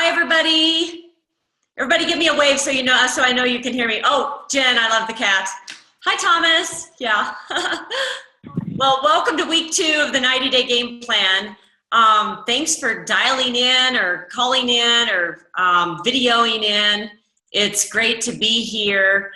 Hi, everybody. Everybody give me a wave so you know, so I know you can hear me. Oh, Jen, I love the cat. Hi, Thomas. Yeah. Well, welcome to week 2 of the 90-day game plan. Thanks for dialing in or calling in or videoing in. It's great to be here.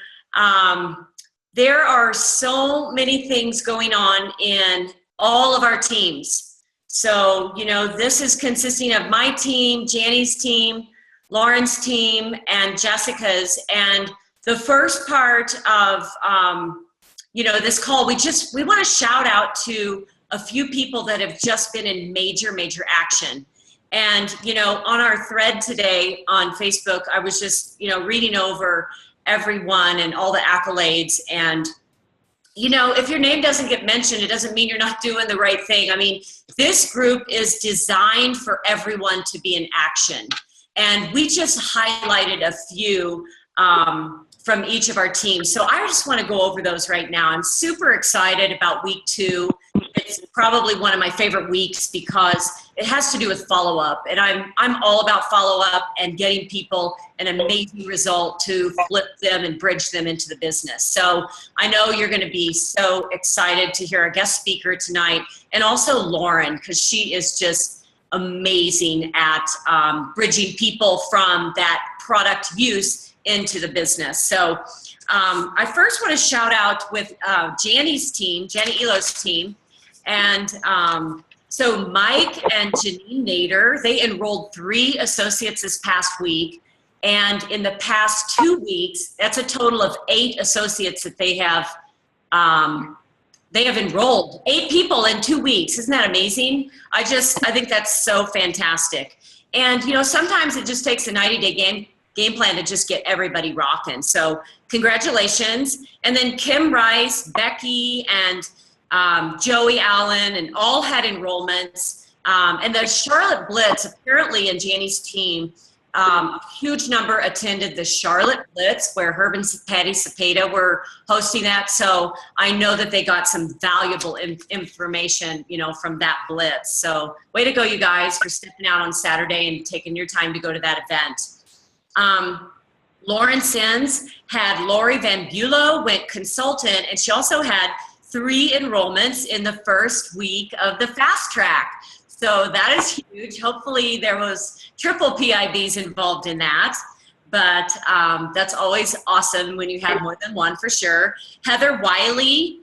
There are so many things going on in all of our teams. So, you know, this is consisting of my team, Janny's team, Lauren's team, and Jessica's. And the first part of, you know, this call, we want to shout out to a few people that have just been in major action. And, you know, on our thread today on Facebook, I was just, you know, reading over everyone and all the accolades. And, you know, if your name doesn't get mentioned, it doesn't mean you're not doing the right thing. I mean, this group is designed for everyone to be in action. And we just highlighted a few from each of our teams. So I just want to go over those right now. I'm super excited about week 2. It's probably one of my favorite weeks because it has to do with follow-up. And I'm all about follow-up and getting people an amazing result to flip them and bridge them into the business. So I know you're going to be so excited to hear our guest speaker tonight, and also Lauren, because she is just amazing at bridging people from that product use into the business. So I first want to shout out with Janny's team, Janny Elo's team. And so Mike and Janine Nader, they enrolled 3 associates this past week. And in the past 2 weeks, that's a total of 8 associates that they have enrolled. 8 people in 2 weeks. Isn't that amazing? I think that's so fantastic. And, you know, sometimes it just takes a 90-day game plan to just get everybody rocking. So congratulations. And then Kim Rice, Becky, and Joey Allen, and all had enrollments. And the Charlotte Blitz, apparently in Janny's team, a huge number attended the Charlotte Blitz, where Herb and Patty Cepeda were hosting that. So I know that they got some valuable information, you know, from that Blitz. So way to go, you guys, for stepping out on Saturday and taking your time to go to that event. Lauren Sins had Lori Van Bulow went consultant, and she also had 3 enrollments in the first week of the fast track. So that is huge. Hopefully there was triple PIBs involved in that, but that's always awesome when you have more than one, for sure. Heather Wiley,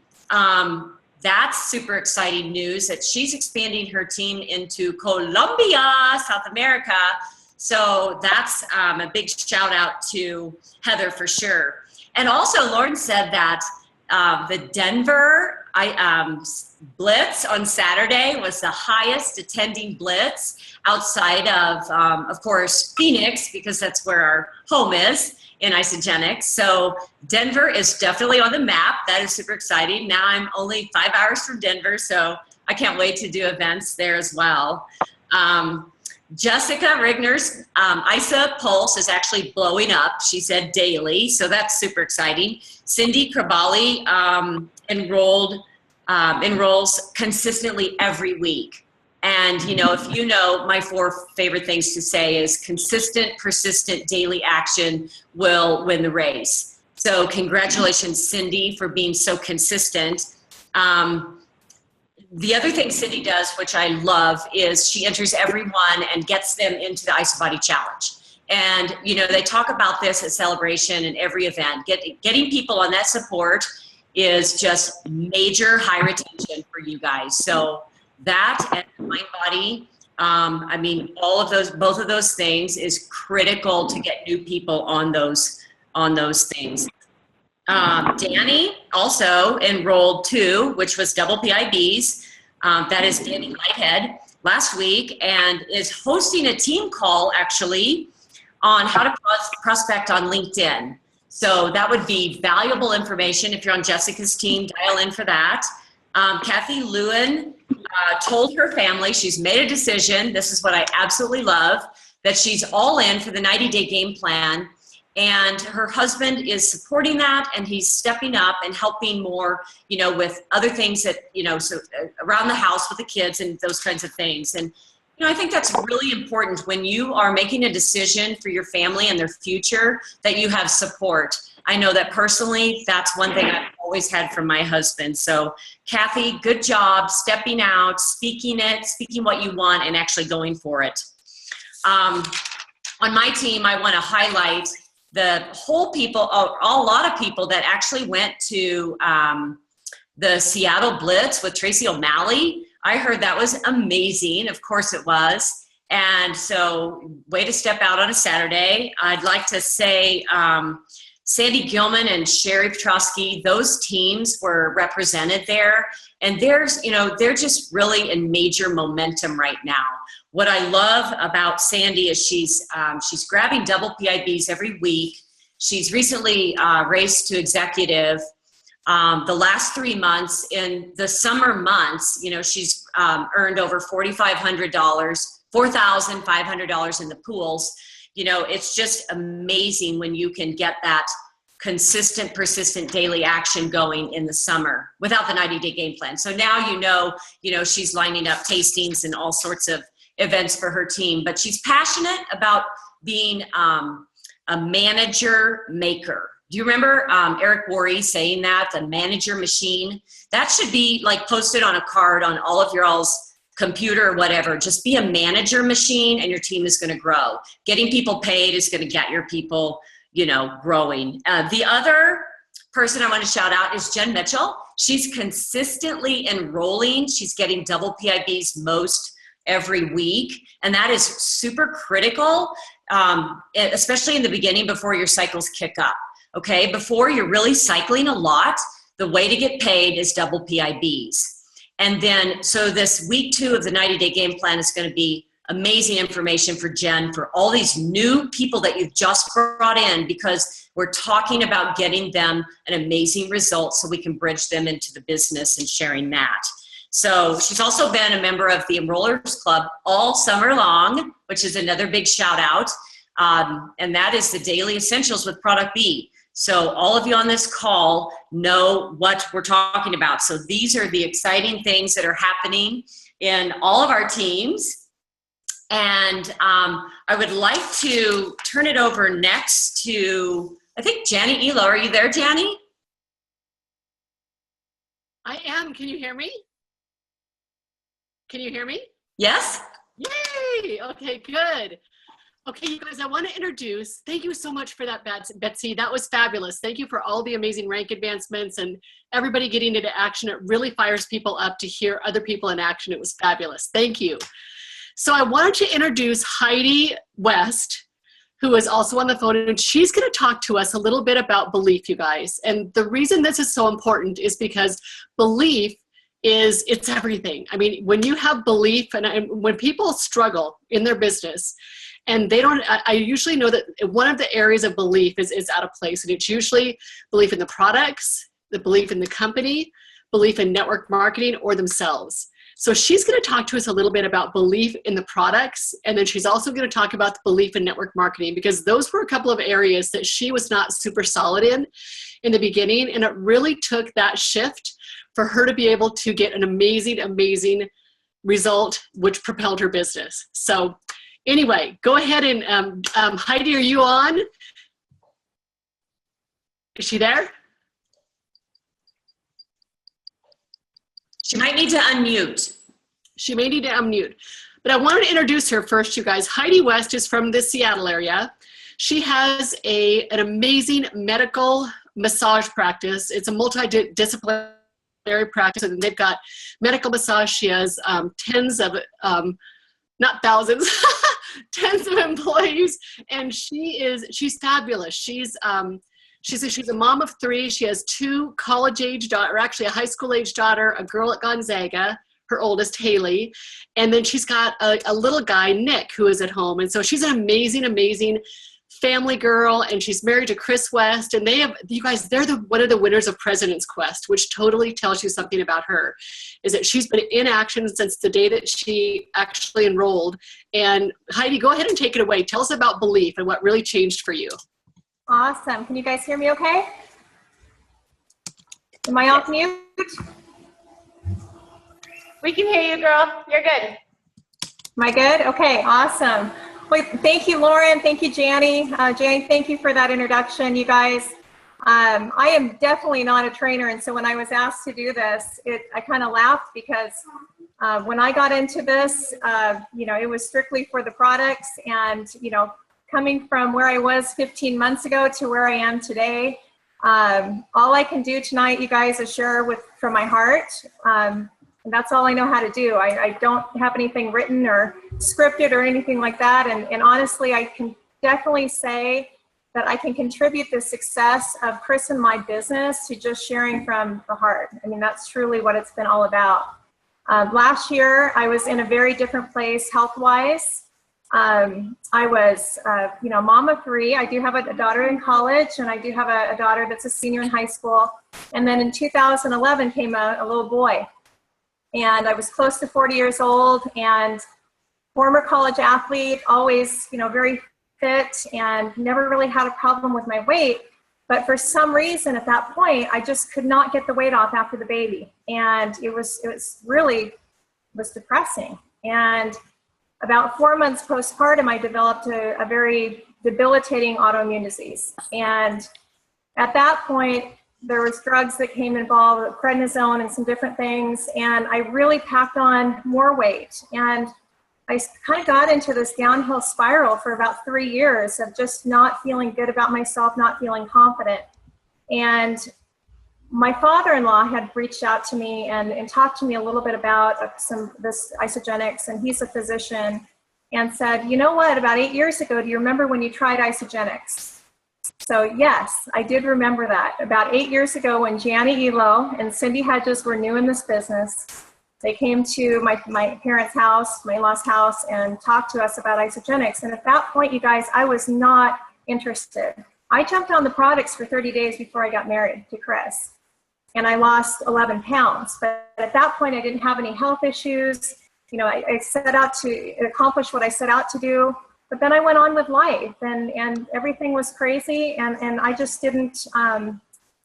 that's super exciting news that she's expanding her team into Colombia, South America. So that's a big shout out to Heather for sure. And also Lauren said that the Denver Blitz on Saturday was the highest attending Blitz outside of course, Phoenix, because that's where our home is in Isogenics. So Denver is definitely on the map. That is super exciting. Now I'm only 5 hours from Denver, so I can't wait to do events there as well. Jessica Rigner's ISA Pulse is actually blowing up, she said, daily, so that's super exciting. Cindy Krabali enrolls consistently every week. And, you know, if you know, my 4 favorite things to say is consistent, persistent, daily action will win the race. So congratulations, Cindy, for being so consistent. The other thing Cindy does, which I love, is she enters everyone and gets them into the IsoBody Challenge. And, you know, they talk about this at Celebration and every event. Getting people on that support is just major high retention for you guys. So that and Mind Body, I mean, both of those things is critical to get new people on those things. Danny also enrolled 2, which was double PIBs. That is Danny Lighthead last week, and is hosting a team call actually on how to prospect on LinkedIn. So that would be valuable information. If you're on Jessica's team, dial in for that. Kathy Lewin told her family she's made a decision. This is what I absolutely love, that she's all in for the 90-day game plan. And her husband is supporting that, and he's stepping up and helping more, you know, with other things that, you know, so around the house with the kids and those kinds of things. And You know, I think that's really important when you are making a decision for your family and their future, that you have support. I know that personally, that's one thing I've always had from my husband. So Kathy, good job stepping out, speaking what you want and actually going for it. On my team, I want to highlight the whole people, a lot of people that actually went to the Seattle Blitz with Tracy O'Malley. I heard that was amazing. Of course it was. And so way to step out on a Saturday. I'd like to say Sandy Gilman and Sherry Petrosky, those teams were represented there. And they're just really in major momentum right now. What I love about Sandy is she's grabbing double PIBs every week. She's recently raised to executive. The last 3 months, in the summer months, she's earned over $4,500 in the pools. It's just amazing when you can get that consistent, persistent daily action going in the summer without the 90-day game plan. So now she's lining up tastings and all sorts of events for her team, but she's passionate about being a manager maker. Do you remember Eric Worre saying that, the manager machine? That should be like posted on a card on all of your all's computer or whatever. Just be a manager machine and your team is going to grow. Getting people paid is going to get your people, growing. The other person I want to shout out is Jen Mitchell. She's consistently enrolling. She's getting double PIBs most every week. And that is super critical, especially in the beginning before your cycles kick up. Okay, before you're really cycling a lot, the way to get paid is double PIBs. And then, so this week 2 of the 90-day game plan is going to be amazing information for Jen, for all these new people that you've just brought in, because we're talking about getting them an amazing result so we can bridge them into the business and sharing that. So she's also been a member of the Enrollers Club all summer long, which is another big shout out. And that is the Daily Essentials with Product B. So all of you on this call know what we're talking about. So these are the exciting things that are happening in all of our teams. And I would like to turn it over next to, I think, Janny Elo. Are you there, Janny? I am. Can you hear me? Can you hear me? Yes. Yay! Okay, good. Okay, you guys, I want to introduce, thank you so much for that, Betsy. That was fabulous. Thank you for all the amazing rank advancements and everybody getting into action. It really fires people up to hear other people in action. It was fabulous. Thank you. So I wanted to introduce Heidi West, who is also on the phone, and she's going to talk to us a little bit about belief, you guys. And the reason this is so important is because belief it's everything. I mean, when you have belief, and when people struggle in their business, and they don't, I usually know that one of the areas of belief is out of place. And it's usually belief in the products, the belief in the company, belief in network marketing, or themselves. So she's going to talk to us a little bit about belief in the products. And then she's also going to talk about the belief in network marketing, because those were a couple of areas that she was not super solid in the beginning. And it really took that shift for her to be able to get an amazing, amazing result, which propelled her business. So anyway, go ahead and Heidi, are you on? Is she there? She might need to unmute. She may need to unmute. But I wanted to introduce her first, you guys. Heidi West is from the Seattle area. She has an amazing medical massage practice. It's a multidisciplinary practice, and they've got medical massage. She has tens of, not thousands, tens of employees, and she's fabulous. She's a mom of 3. She has 2 college-age daughter, or actually a high school-age daughter, a girl at Gonzaga, her oldest, Haley, and then she's got a little guy, Nick, who is at home. And so she's an amazing, amazing family girl, and she's married to Chris West, and they're one of the winners of President's Quest, which totally tells you something about her, is that she's been in action since the day that she actually enrolled. And Heidi, go ahead and take it away. Tell us about belief and what really changed for you. Awesome. Can you guys hear me okay? Am I off mute? We can hear you, girl. You're good. Am I good? Okay, awesome. Well, thank you, Lauren. Thank you, Janie. Janie, thank you for that introduction, you guys. I am definitely not a trainer, and so when I was asked to do this, I kind of laughed because when I got into this, it was strictly for the products, and coming from where I was 15 months ago to where I am today, all I can do tonight, you guys, is share from my heart. And that's all I know how to do. I don't have anything written or scripted or anything like that. And honestly, I can definitely say that I can contribute the success of Chris and my business to just sharing from the heart. I mean, that's truly what it's been all about. Last year, I was in a very different place health-wise. I was, mom of three. I do have a daughter in college, and I do have a daughter that's a senior in high school. And then in 2011 came a little boy. And I was close to 40 years old and former college athlete, always, very fit and never really had a problem with my weight. But for some reason at that point, I just could not get the weight off after the baby. And it was depressing. And about 4 months postpartum, I developed a very debilitating autoimmune disease. And at that point, there was drugs that came involved, prednisone and some different things, and I really packed on more weight. And I kind of got into this downhill spiral for about 3 years of just not feeling good about myself, not feeling confident. And my father-in-law had reached out to me and talked to me a little bit about this Isagenix, and he's a physician, and said, you know what, about 8 years ago, do you remember when you tried Isagenix? So yes, I did remember that. About 8 years ago when Janie Elo and Cindy Hedges were new in this business, they came to my parents' house, my in-laws' house, and talked to us about Isagenix. And at that point, you guys, I was not interested. I jumped on the products for 30 days before I got married to Chris. And I lost 11 pounds. But at that point, I didn't have any health issues. I set out to accomplish what I set out to do. But then I went on with life, and everything was crazy, and I just didn't,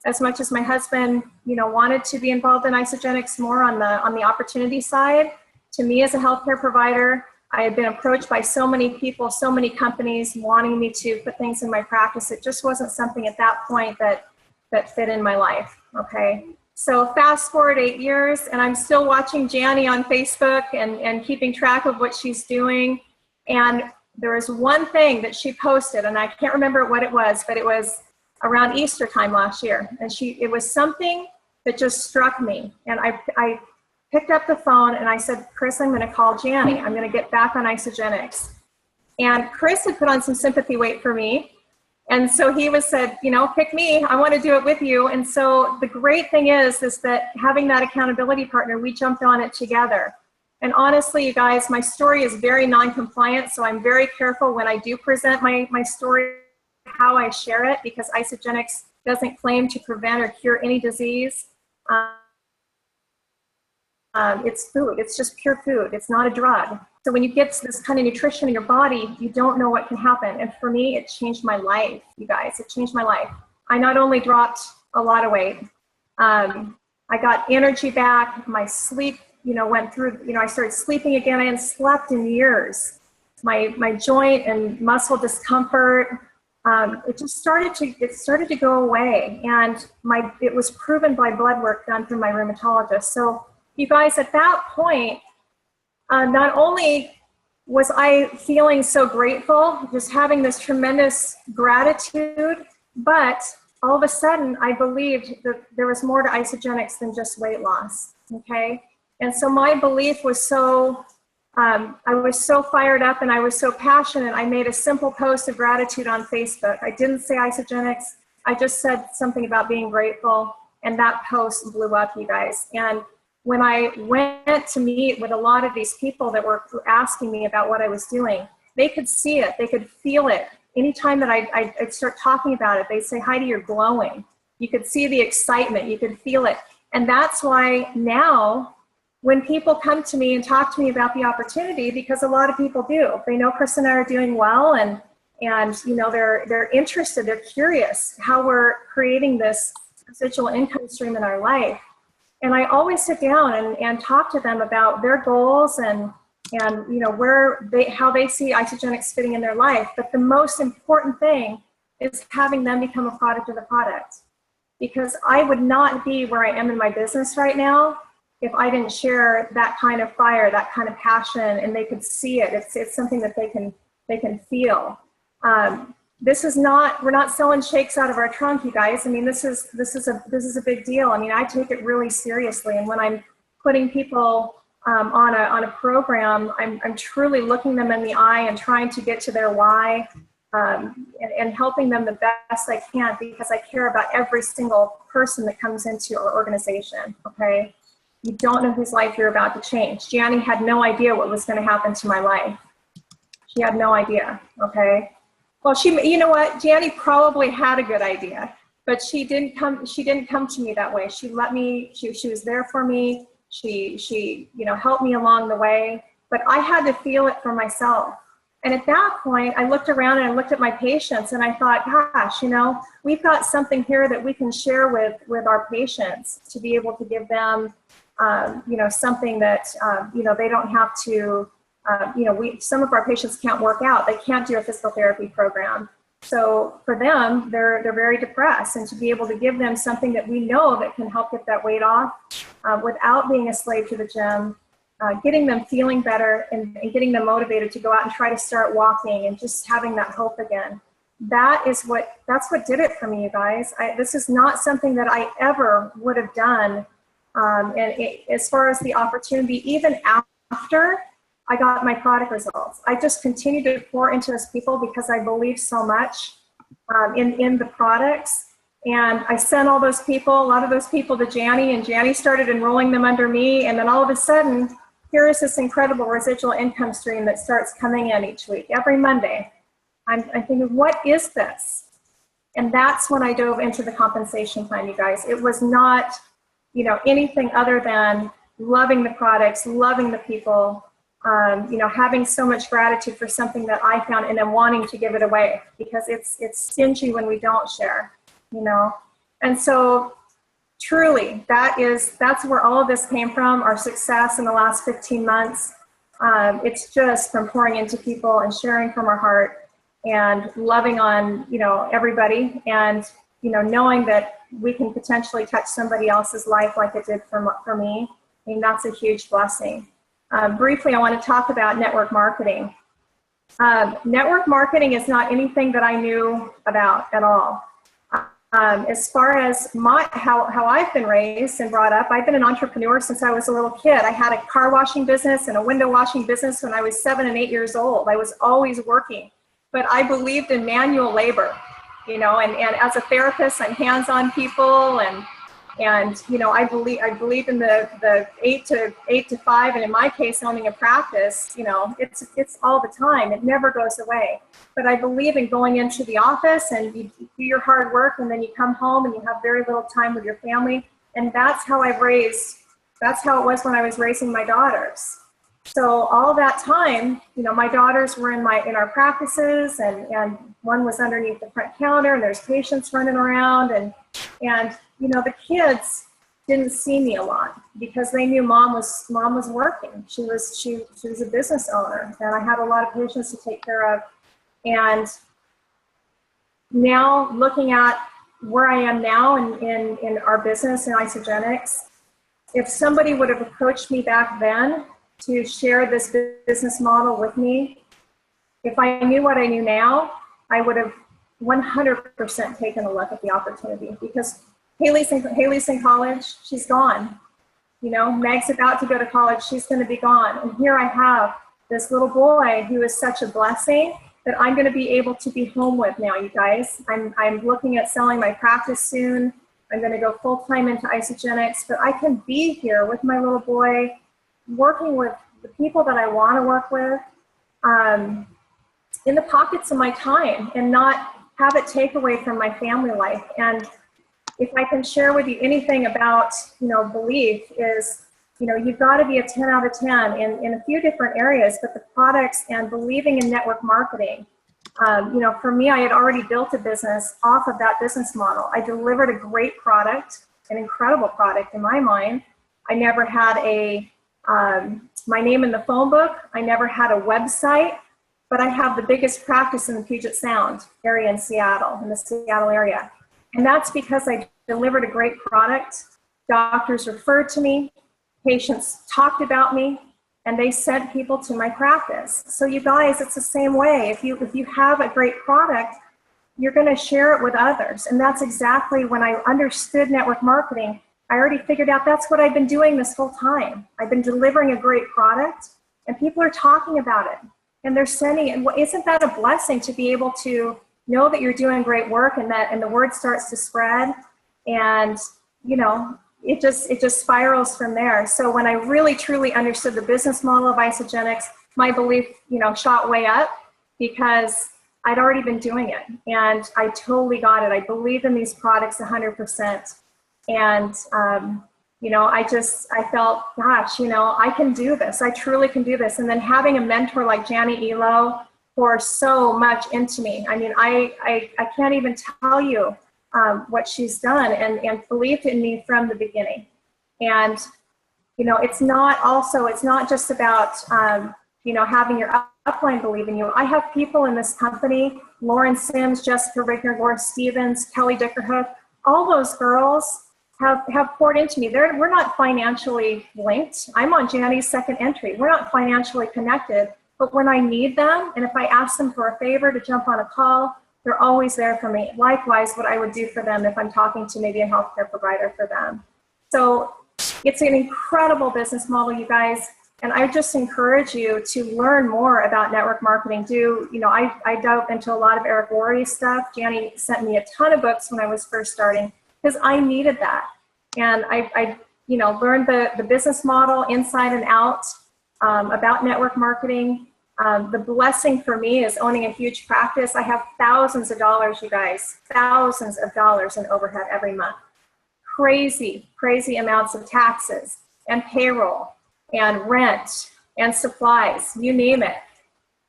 as much as my husband, wanted to be involved in Isagenix more on the opportunity side. To me as a healthcare provider, I had been approached by so many people, so many companies wanting me to put things in my practice. It just wasn't something at that point that fit in my life, okay? So fast forward 8 years, and I'm still watching Janie on Facebook and keeping track of what she's doing. And there was one thing that she posted, and I can't remember what it was, but it was around Easter time last year. And it was something that just struck me. And I picked up the phone and I said, Chris, I'm going to call Janie. I'm going to get back on Isagenix. And Chris had put on some sympathy weight for me. And so he said, pick me. I want to do it with you. And so the great thing is that having that accountability partner, we jumped on it together. And honestly, you guys, my story is very non-compliant, so I'm very careful when I do present my story, how I share it, because Isagenix doesn't claim to prevent or cure any disease. It's food. It's just pure food. It's not a drug. So when you get this kind of nutrition in your body, you don't know what can happen. And for me, it changed my life, you guys. It changed my life. I not only dropped a lot of weight, I got energy back, my sleep went through, I started sleeping again. I hadn't slept in years. My joint and muscle discomfort, it started to go away. And it was proven by blood work done through my rheumatologist. So you guys, at that point, not only was I feeling so grateful, just having this tremendous gratitude, but all of a sudden I believed that there was more to Isagenix than just weight loss, okay? And so my belief was I was so fired up and I was so passionate. I made a simple post of gratitude on Facebook. I didn't say Isagenix. I just said something about being grateful, and that post blew up, you guys. And when I went to meet with a lot of these people that were asking me about what I was doing, they could see it. They could feel it. Anytime that I'd start talking about it, they'd say, Heidi, you're glowing. You could see the excitement. You could feel it. And that's why now, when people come to me and talk to me about the opportunity, because a lot of people do, they know Chris and I are doing well, and they're interested, they're curious how we're creating this residual income stream in our life. And I always sit down and talk to them about their goals and and how they see Isagenix fitting in their life. But the most important thing is having them become a product of the product. Because I would not be where I am in my business right now if I didn't share that kind of fire, that kind of passion, and they could see it. It's something that they can feel. We're not selling shakes out of our trunk, you guys. I mean, this is a big deal. I mean, I take it really seriously, and when I'm putting people on a program, I'm truly looking them in the eye and trying to get to their why, and helping them the best I can, because I care about every single person that comes into our organization. Okay, you don't know whose life you're about to change. Janny had no idea what was going to happen to my life. She had no idea. Okay. Well, you know what? Janny probably had a good idea, but she didn't come to me that way. She let me, she was there for me. She helped me along the way, but I had to feel it for myself. And at that point, I looked around and I looked at my patients and I thought, gosh, we've got something here that we can share with our patients to be able to give them, something that, they don't have to, some of our patients can't work out. They can't do a physical therapy program. So for them, they're very depressed, and to be able to give them something that we know that can help get that weight off without being a slave to the gym, getting them feeling better and getting them motivated to go out and try to start walking and just having that hope again. That's what did it for me, you guys. This is not something that I ever would have done. As far as the opportunity, even after I got my product results, I just continued to pour into those people because I believe so much in the products. And I sent a lot of those people to Janny, and Janny started enrolling them under me. And then all of a sudden, here is this incredible residual income stream that starts coming in each week, every Monday. I'm thinking, what is this? And that's when I dove into the compensation plan, you guys. It was not, anything other than loving the products, loving the people, having so much gratitude for something that I found, and then wanting to give it away because it's stingy when we don't share, And so truly, that's where all of this came from, our success in the last 15 months. It's just from pouring into people and sharing from our heart and loving on, everybody, and, knowing that we can potentially touch somebody else's life like it did for me. I mean, that's a huge blessing. Briefly, I want to talk about network marketing. Network marketing is not anything that I knew about at all. As far as how I've been raised and brought up, I've been an entrepreneur since I was a little kid. I had a car washing business and a window washing business when I was 7 and 8 years old. I was always working, but I believed in manual labor, and as a therapist, I'm hands-on people, and I believe in the 8 to 5, and in my case, owning a practice, it's all the time. It never goes away. But I believe in going into the office and you do your hard work, and then you come home and you have very little time with your family. And that's how it was when I was raising my daughters. So all that time, my daughters were in our practices, and one was underneath the front counter, and there's patients running around, and the kids didn't see me a lot because they knew mom was working. She was a business owner, and I had a lot of patients to take care of. And now looking at where I am now in our business in Isagenix, if somebody would have approached me back then to share this business model with me, if I knew what I knew now, I would have 100% taken a look at the opportunity, because Haley's in college, she's gone. Meg's about to go to college, she's going to be gone. And here I have this little boy who is such a blessing that I'm going to be able to be home with now, you guys. I'm looking at selling my practice soon. I'm going to go full-time into Isagenix, but I can be here with my little boy, working with the people that I want to work with, in the pockets of my time, and not have it take away from my family life. And if I can share with you anything about, belief is, you've got to be a 10 out of 10 in a few different areas, but the products and believing in network marketing. For me, I had already built a business off of that business model. I delivered a great product, an incredible product in my mind. I never had a my name in the phone book. I never had a website, but I have the biggest practice in the Puget Sound area in Seattle, in the Seattle area. And that's because I delivered a great product. Doctors referred to me, patients talked about me, and they sent people to my practice. So you guys, it's the same way. If you have a great product, you're going to share it with others. And that's exactly when I understood network marketing. I already figured out that's what I've been doing this whole time. I've been delivering a great product, and people are talking about it. And they're sending, and isn't that a blessing to be able to know that you're doing great work and the word starts to spread, and it just spirals from there. So when I really truly understood the business model of Isagenix, my belief shot way up because I'd already been doing it, and I totally got it. I believe in these products 100%, and I felt, gosh, I can do this. I truly can do this. And then having a mentor like Janie Elo pour so much into me. I mean, I can't even tell you what she's done and believed in me from the beginning. And, it's not just about, having your upline believe in you. I have people in this company, Lauren Sims, Jessica Rigner, Laura Stevens, Kelly Dickerhook, all those girls have poured into me. We're not financially linked. I'm on Janie's second entry. We're not financially connected, but when I need them, and if I ask them for a favor to jump on a call, they're always there for me. Likewise, what I would do for them if I'm talking to maybe a healthcare provider for them. So it's an incredible business model, you guys. And I just encourage you to learn more about network marketing. I dove into a lot of Eric Worre's stuff. Janie sent me a ton of books when I was first starting, because I needed that. And I learned the business model inside and out about network marketing. The blessing for me is owning a huge practice. I have thousands of dollars, you guys, thousands of dollars in overhead every month. Crazy, crazy amounts of taxes and payroll and rent and supplies, you name it.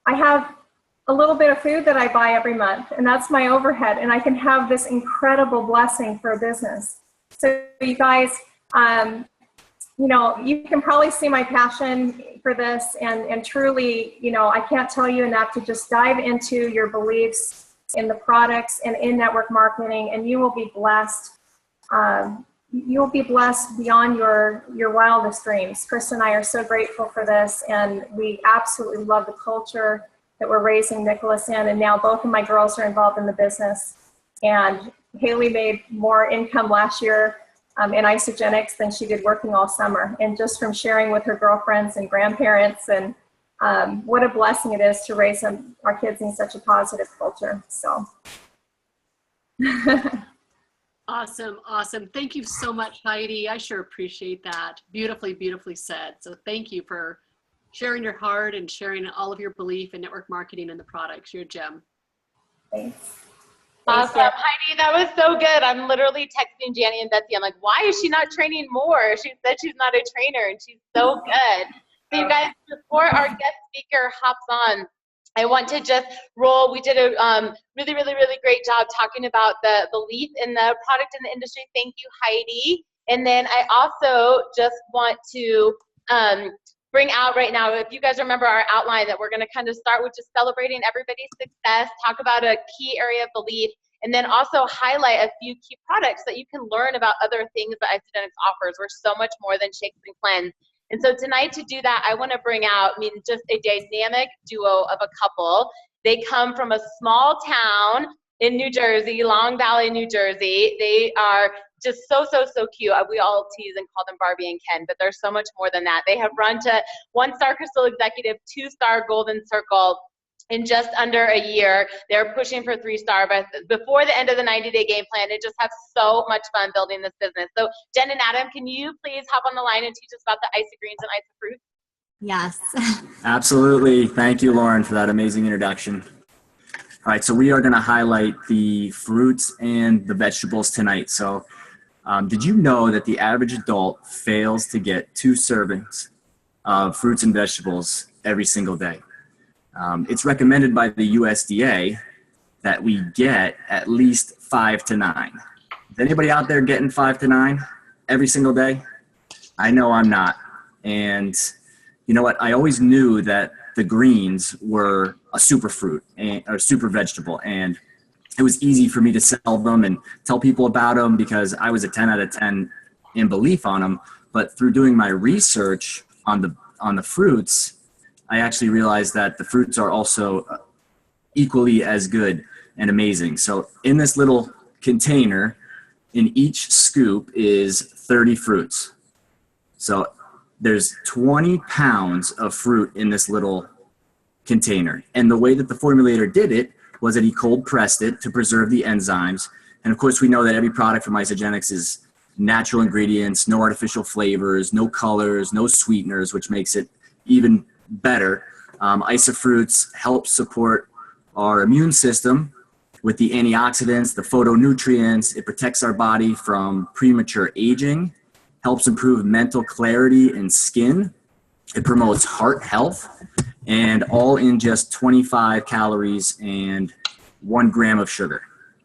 I have a little bit of food that I buy every month, and that's my overhead, and I can have this incredible blessing for a business. So you guys, you can probably see my passion for this, and truly, I can't tell you enough to just dive into your beliefs in the products and in network marketing, and you will be blessed. You'll be blessed beyond your wildest dreams. Chris and I are so grateful for this, and we absolutely love the culture that we're raising Nicholas in, and now both of my girls are involved in the business. And Haley made more income last year in Isagenix than she did working all summer, and just from sharing with her girlfriends and grandparents, and what a blessing it is to raise our kids in such a positive culture. So. Awesome. Thank you so much, Heidi. I sure appreciate that. Beautifully, beautifully said. So thank you for sharing your heart and sharing all of your belief in network marketing and the products. You're a gem. Thanks. Awesome. Heidi, that was so good. I'm literally texting Janie and Betsy. I'm like, why is she not training more? She said she's not a trainer, and she's so good. So you guys, before our guest speaker hops on, I want to just roll. We did a really, really, really great job talking about the belief in the product in the industry. Thank you, Heidi. And then I also just want to bring out right now, if you guys remember our outline, that we're going to kind of start with just celebrating everybody's success, talk about a key area of belief, and then also highlight a few key products that you can learn about other things that Isagenix offers. We're so much more than shakes and cleanse. And so tonight, to do that, I want to bring out, just a dynamic duo of a couple. They come from a small town in New Jersey, Long Valley, New Jersey. They are just so cute. We all tease and call them Barbie and Ken, but they're so much more than that. They have run to 1-star Crystal Executive, 2-star Golden Circle in just under a year. They're pushing for 3-star, but before the end of the 90-day game plan, they just have so much fun building this business. So Jen and Adam, can you please hop on the line and teach us about the Isa Greens and Isa Fruits? Yes. Absolutely. Thank you, Lauren, for that amazing introduction. All right, so we are going to highlight the fruits and the vegetables tonight. So did you know that the average adult fails to get 2 servings of fruits and vegetables every single day? It's recommended by the USDA that we get at least 5 to 9. Is anybody out there getting 5 to 9 every single day? I know I'm not. And you know what? I always knew that the greens were a superfruit or super vegetable, and it was easy for me to sell them and tell people about them because I was a 10 out of 10 in belief on them. But through doing my research on the fruits, I actually realized that the fruits are also equally as good and amazing. So in this little container, in each scoop is 30 fruits. So there's 20 pounds of fruit in this little container. And the way that the formulator did it was that he cold pressed it to preserve the enzymes. And of course, we know that every product from Isogenics is natural ingredients, no artificial flavors, no colors, no sweeteners, which makes it even better. Isofruits help support our immune system with the antioxidants, the phytonutrients. It protects our body from premature aging, helps improve mental clarity and skin. It promotes heart health, and all in just 25 calories and 1 gram of sugar,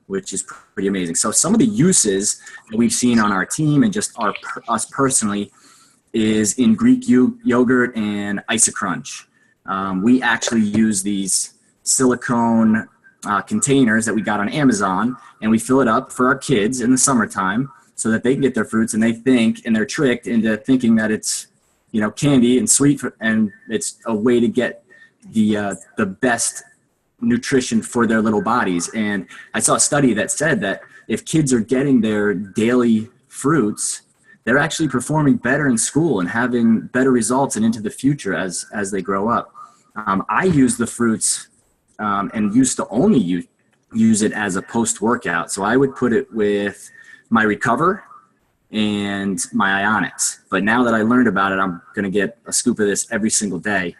which is pretty amazing. So some of the uses that we've seen on our team and just us personally is in Greek yogurt and Isocrunch. We actually use these silicone containers that we got on Amazon, and we fill it up for our kids in the summertime so that they can get their fruits, and they think, and they're tricked into thinking that it's, you know, candy and sweet, and it's a way to get the best nutrition for their little bodies. And I saw a study that said that if kids are getting their daily fruits, they're actually performing better in school and having better results and into the future as they grow up. I use the fruits and used to only use it as a post-workout. So I would put it with my Recover and my Ionics. But now that I learned about it, I'm going to get a scoop of this every single day.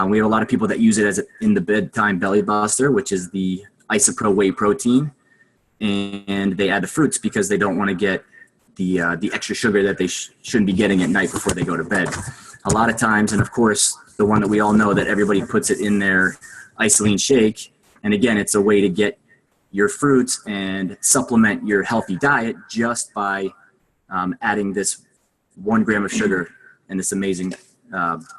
We have a lot of people that use it as in the bedtime belly buster, which is the Isopro whey protein, and they add the fruits because they don't want to get the extra sugar that they shouldn't be getting at night before they go to bed. A lot of times, and of course, the one that we all know that everybody puts it in their Isoline shake, and again, it's a way to get your fruits and supplement your healthy diet just by adding this 1 gram of sugar and this amazing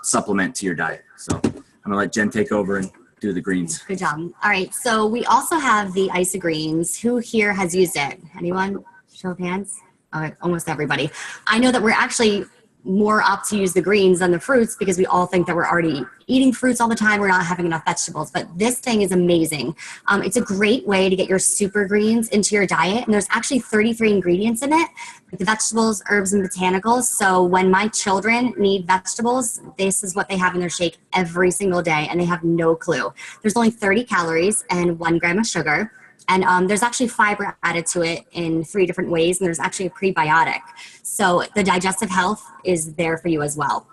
supplement to your diet. So I'm gonna let Jen take over and do the greens. Good job. All right, so we also have the Isogreens. Who here has used it? Anyone? Show of hands. Okay, almost everybody. I know that we're actually more up to use the greens than the fruits because we all think that we're already eating fruits all the time. We're not having enough vegetables, but this thing is amazing. It's a great way to get your super greens into your diet. And there's actually 33 ingredients in it, like the vegetables, herbs, and botanicals. So when my children need vegetables, this is what they have in their shake every single day, and they have no clue. There's only 30 calories and 1 gram of sugar. And there's actually fiber added to it in 3 different ways, and there's actually a prebiotic. So the digestive health is there for you as well.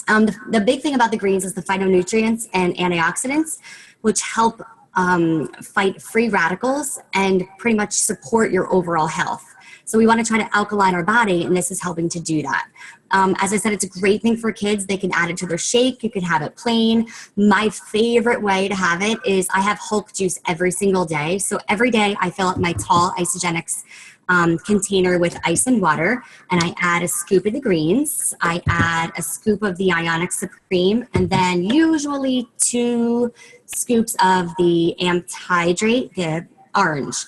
The big thing about the greens is the phytonutrients and antioxidants, which help fight free radicals and pretty much support your overall health. So we want to try to alkaline our body, and this is helping to do that. As I said, it's a great thing for kids. They can add it to their shake. You can have it plain. My favorite way to have it is I have Hulk juice every single day. So every day I fill up my tall Isogenics container with ice and water, and I add a scoop of the greens. I add a scoop of the Ionic Supreme, and then usually 2 scoops of the Amped Hydrate, the orange.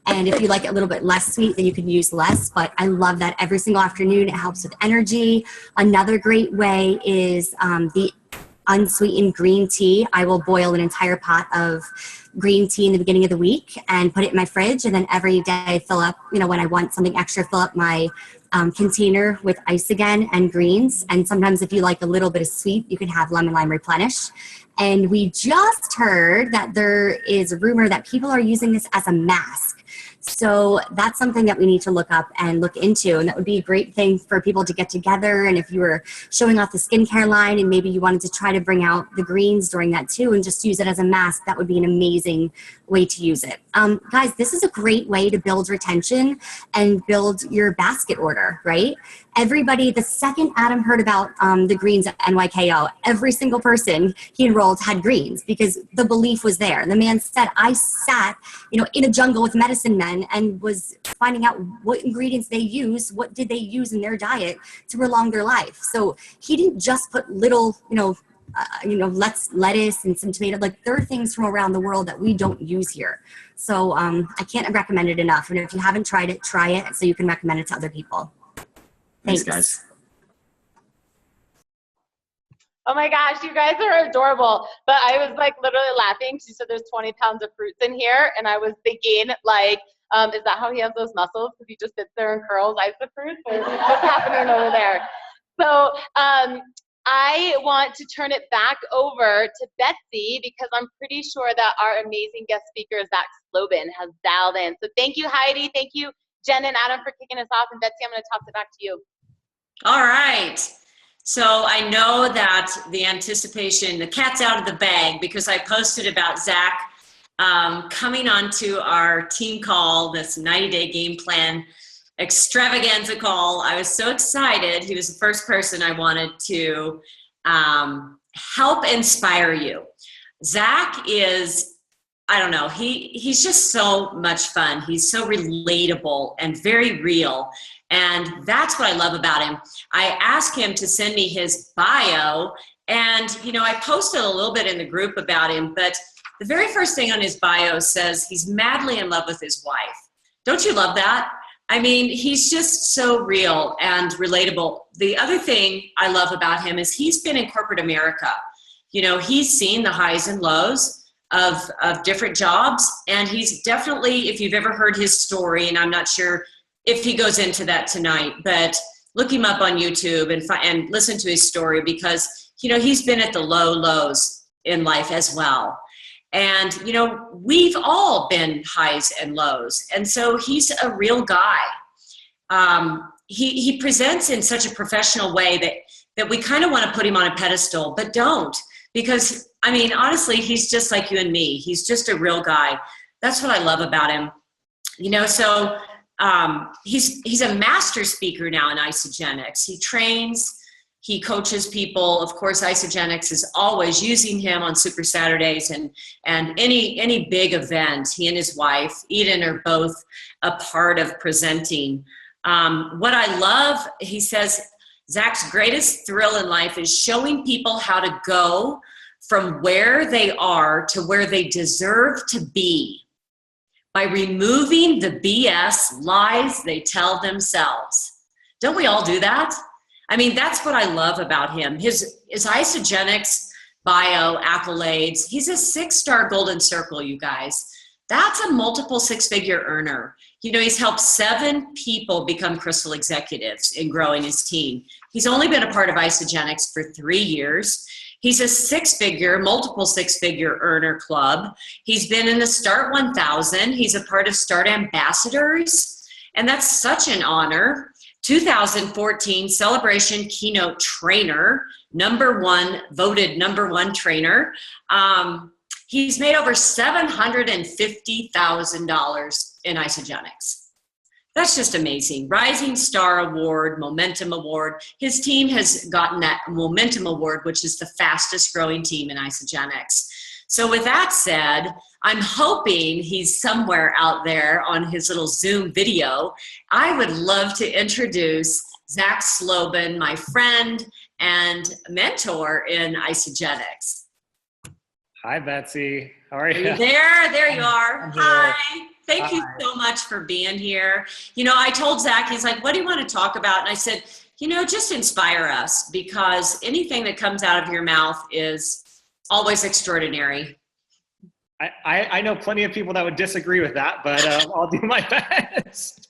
And if you like it a little bit less sweet, then you can use less. But I love that every single afternoon. It helps with energy. Another great way is the unsweetened green tea. I will boil an entire pot of green tea in the beginning of the week and put it in my fridge. And then every day fill up, you know, when I want something extra, fill up my container with ice again and greens. And sometimes if you like a little bit of sweet, you can have lemon lime replenish. And we just heard that there is a rumor that people are using this as a mask. So that's something that we need to look up and look into. And that would be a great thing for people to get together. And if you were showing off the skincare line and maybe you wanted to try to bring out the greens during that too and just use it as a mask, that would be an amazing amazing way to use it. Guys, this is a great way to build retention and build your basket order, right? Everybody, the second Adam heard about the greens at NYKO, every single person he enrolled had greens because the belief was there. The man said, I sat, in a jungle with medicine men and was finding out what ingredients they use, what did they use in their diet to prolong their life. So he didn't just put little, lettuce and some tomato. Like, there are things from around the world that we don't use here. So I can't recommend it enough. And if you haven't tried it, try it so you can recommend it to other people. Thanks, guys. Oh my gosh, you guys are adorable. But I was like literally laughing. She said there's 20 pounds of fruits in here. And I was thinking like, is that how he has those muscles? Because he just sits there and curls eyes the fruits? Or what's happening over there? So I want to turn it back over to Betsy because I'm pretty sure that our amazing guest speaker, Zach Slobin, has dialed in. So thank you, Heidi. Thank you, Jen and Adam, for kicking us off. And Betsy, I'm going to toss it back to you. All right. So I know that the anticipation, the cat's out of the bag because I posted about Zach coming onto our team call, this 90-day game plan extravaganza call. I was so excited. He was the first person I wanted to help inspire you. Zach is, I don't know, he's just so much fun. He's so relatable and very real. And that's what I love about him. I asked him to send me his bio, and I posted a little bit in the group about him, but the very first thing on his bio says he's madly in love with his wife. Don't you love that? I mean, he's just so real and relatable. The other thing I love about him is he's been in corporate America. He's seen the highs and lows of different jobs, and he's definitely, if you've ever heard his story, and I'm not sure if he goes into that tonight, but look him up on YouTube and listen to his story because, he's been at the low lows in life as well. And, we've all been highs and lows. And so he's a real guy. He presents in such a professional way that we kind of want to put him on a pedestal, but don't. Because, I mean, honestly, he's just like you and me. He's just a real guy. That's what I love about him. So he's a master speaker now in Isogenics. He trains, he coaches people. Of course, Isogenics is always using him on Super Saturdays and any big event. He and his wife, Eden, are both a part of presenting. What I love, he says, Zach's greatest thrill in life is showing people how to go from where they are to where they deserve to be by removing the BS lies they tell themselves. Don't we all do that? I mean, that's what I love about him. His Isogenics bio accolades, he's a 6-star Golden Circle, you guys. That's a multiple 6-figure earner. He's helped 7 people become Crystal executives in growing his team. He's only been a part of Isogenics for 3 years. He's a 6-figure, multiple 6-figure earner club. He's been in the Start 1000. He's a part of Start Ambassadors, and that's such an honor. 2014 Celebration Keynote Trainer, voted number one trainer. He's made over $750,000 in Isogenics. That's just amazing. Rising Star Award, Momentum Award. His team has gotten that Momentum Award, which is the fastest growing team in Isogenics. So with that said, I'm hoping he's somewhere out there on his little Zoom video. I would love to introduce Zach Slobin, my friend and mentor in Isogenics. Hi, Betsy. How are you? Are you there? There you are. I'm here. Hi. Thank you Hi. so much for being here. I told Zach, he's like, what do you want to talk about? And I said, just inspire us, because anything that comes out of your mouth is always extraordinary. I know plenty of people that would disagree with that, but I'll do my best.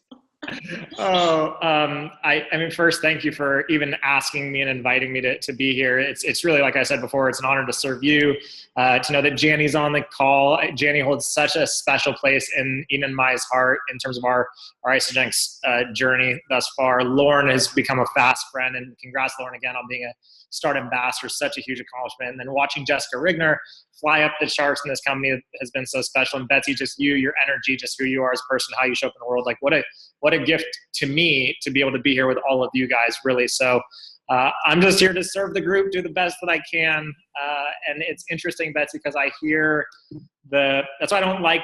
I mean, first, thank you for even asking me and inviting me to be here. It's really, like I said before, it's an honor to serve you, to know that Janny's on the call. Janny holds such a special place in Mai's heart in terms of our Isogenics journey thus far. Lauren has become a fast friend, and congrats, Lauren, again on being a Start Ambassador, such a huge accomplishment. And then watching Jessica Rigner fly up the charts in this company has been so special. And Betsy, just you, your energy, just who you are as a person, how you show up in the world. Like what a gift to me to be able to be here with all of you guys, really. So I'm just here to serve the group, do the best that I can. And it's interesting, Betsy, because I hear that's why I don't like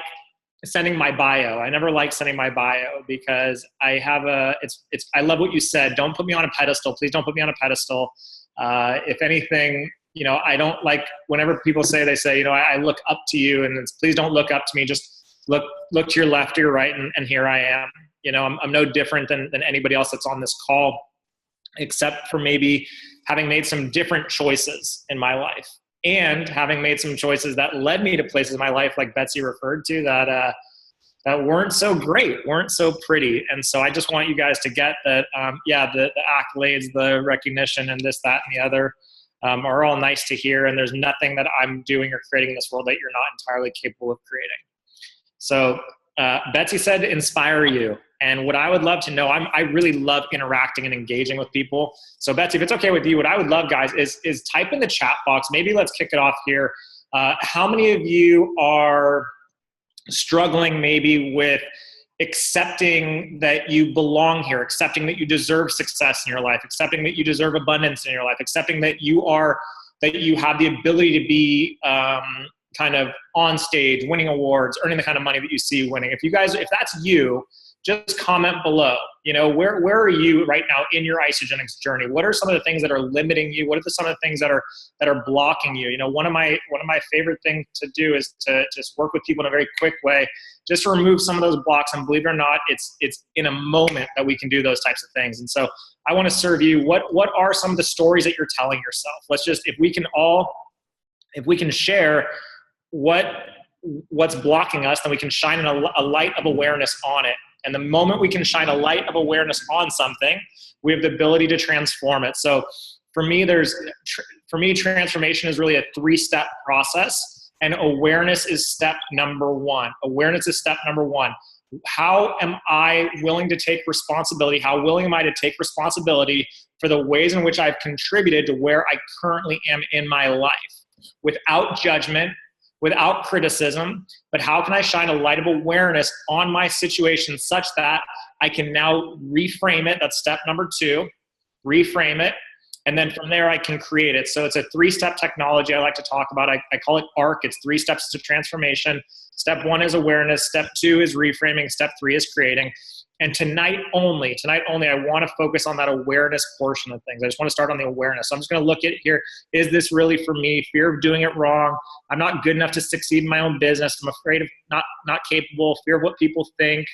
sending my bio. I never like sending my bio because I have I love what you said. Don't put me on a pedestal. Please don't put me on a pedestal. If anything, I don't like whenever people they say, I look up to you, and please don't look up to me. Just look to your left or your right. And here I am. I'm no different than anybody else that's on this call, except for maybe having made some different choices in my life and having made some choices that led me to places in my life, like Betsy referred to, that weren't so great, weren't so pretty. And so I just want you guys to get that, the accolades, the recognition, and this, that, and the other are all nice to hear. And there's nothing that I'm doing or creating in this world that you're not entirely capable of creating. So Betsy said, inspire you. And what I would love to know, I really love interacting and engaging with people. So Betsy, if it's okay with you, what I would love, guys, is type in the chat box. Maybe let's kick it off here. How many of you are struggling maybe with accepting that you belong here, accepting that you deserve success in your life, accepting that you deserve abundance in your life, accepting that you have the ability to be kind of on stage, winning awards, earning the kind of money that you see winning? If that's you, just comment below. Where are you right now in your isogenics journey? What are some of the things that are limiting you? What are some of the things that are blocking you? One of my favorite things to do is to just work with people in a very quick way, just to remove some of those blocks. And believe it or not, it's in a moment that we can do those types of things. And so I want to serve you. What are some of the stories that you're telling yourself? If we can share what's blocking us, then we can shine a light of awareness on it. And the moment we can shine a light of awareness on something, we have the ability to transform it. So for me, transformation is really a 3-step process, and awareness is step number 1. Awareness is step number 1. How am I willing to take responsibility? How willing am I to take responsibility for the ways in which I've contributed to where I currently am in my life, without judgment, without criticism, but how can I shine a light of awareness on my situation such that I can now reframe it? That's step number 2, reframe it. And then from there, I can create it. So it's a 3-step technology I like to talk about. I call it ARC. It's 3 steps to transformation. Step 1 is awareness. Step 2 is reframing. Step 3 is creating. And tonight only, I want to focus on that awareness portion of things. I just want to start on the awareness. So I'm just going to look at here. Is this really for me? Fear of doing it wrong. I'm not good enough to succeed in my own business. I'm afraid of not capable. Fear of what people think.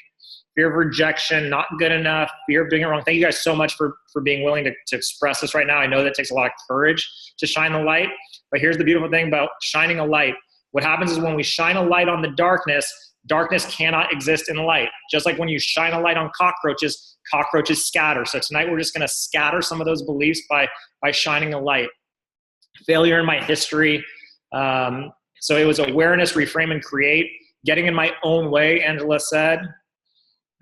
Fear of rejection, not good enough. Fear of doing it wrong. Thank you guys so much for being willing to express this right now. I know that takes a lot of courage to shine the light. But here's the beautiful thing about shining a light. What happens is when we shine a light on the darkness cannot exist in the light. Just like when you shine a light on cockroaches scatter. So tonight we're just going to scatter some of those beliefs by shining a light. Failure in my history. So it was awareness, reframe, and create. Getting in my own way, Angela said.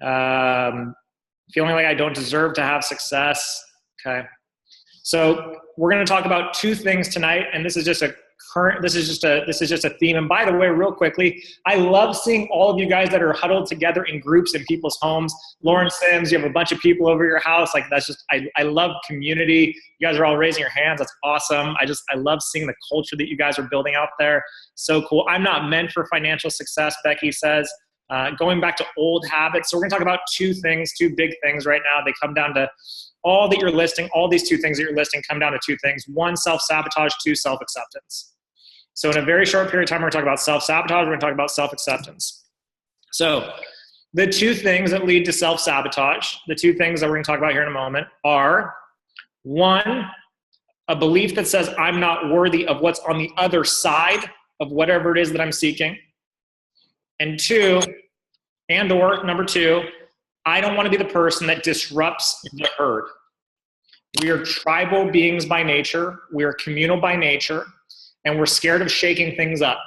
Feeling like I don't deserve to have success. Okay. So we're going to talk about 2 things tonight, and this is just a theme. And by the way, real quickly, I love seeing all of you guys that are huddled together in groups in people's homes. Lauren Sims, you have a bunch of people over your house. Like I love community. You guys are all raising your hands. That's awesome. I love seeing the culture that you guys are building out there. So cool. I'm not meant for financial success, Becky says. Going back to old habits. So we're going to talk about 2 big things right now. They come down to all that you're listing. All these 2 things that you're listing come down to 2 things. 1, self-sabotage. 2, self-acceptance. So in a very short period of time, we're going to talk about self-sabotage. We're going to talk about self-acceptance. So the 2 things that lead to self-sabotage, the 2 things that we're going to talk about here in a moment are, 1, a belief that says I'm not worthy of what's on the other side of whatever it is that I'm seeking. And 2, number 2, I don't want to be the person that disrupts the herd. We are tribal beings by nature. We are communal by nature. And we're scared of shaking things up.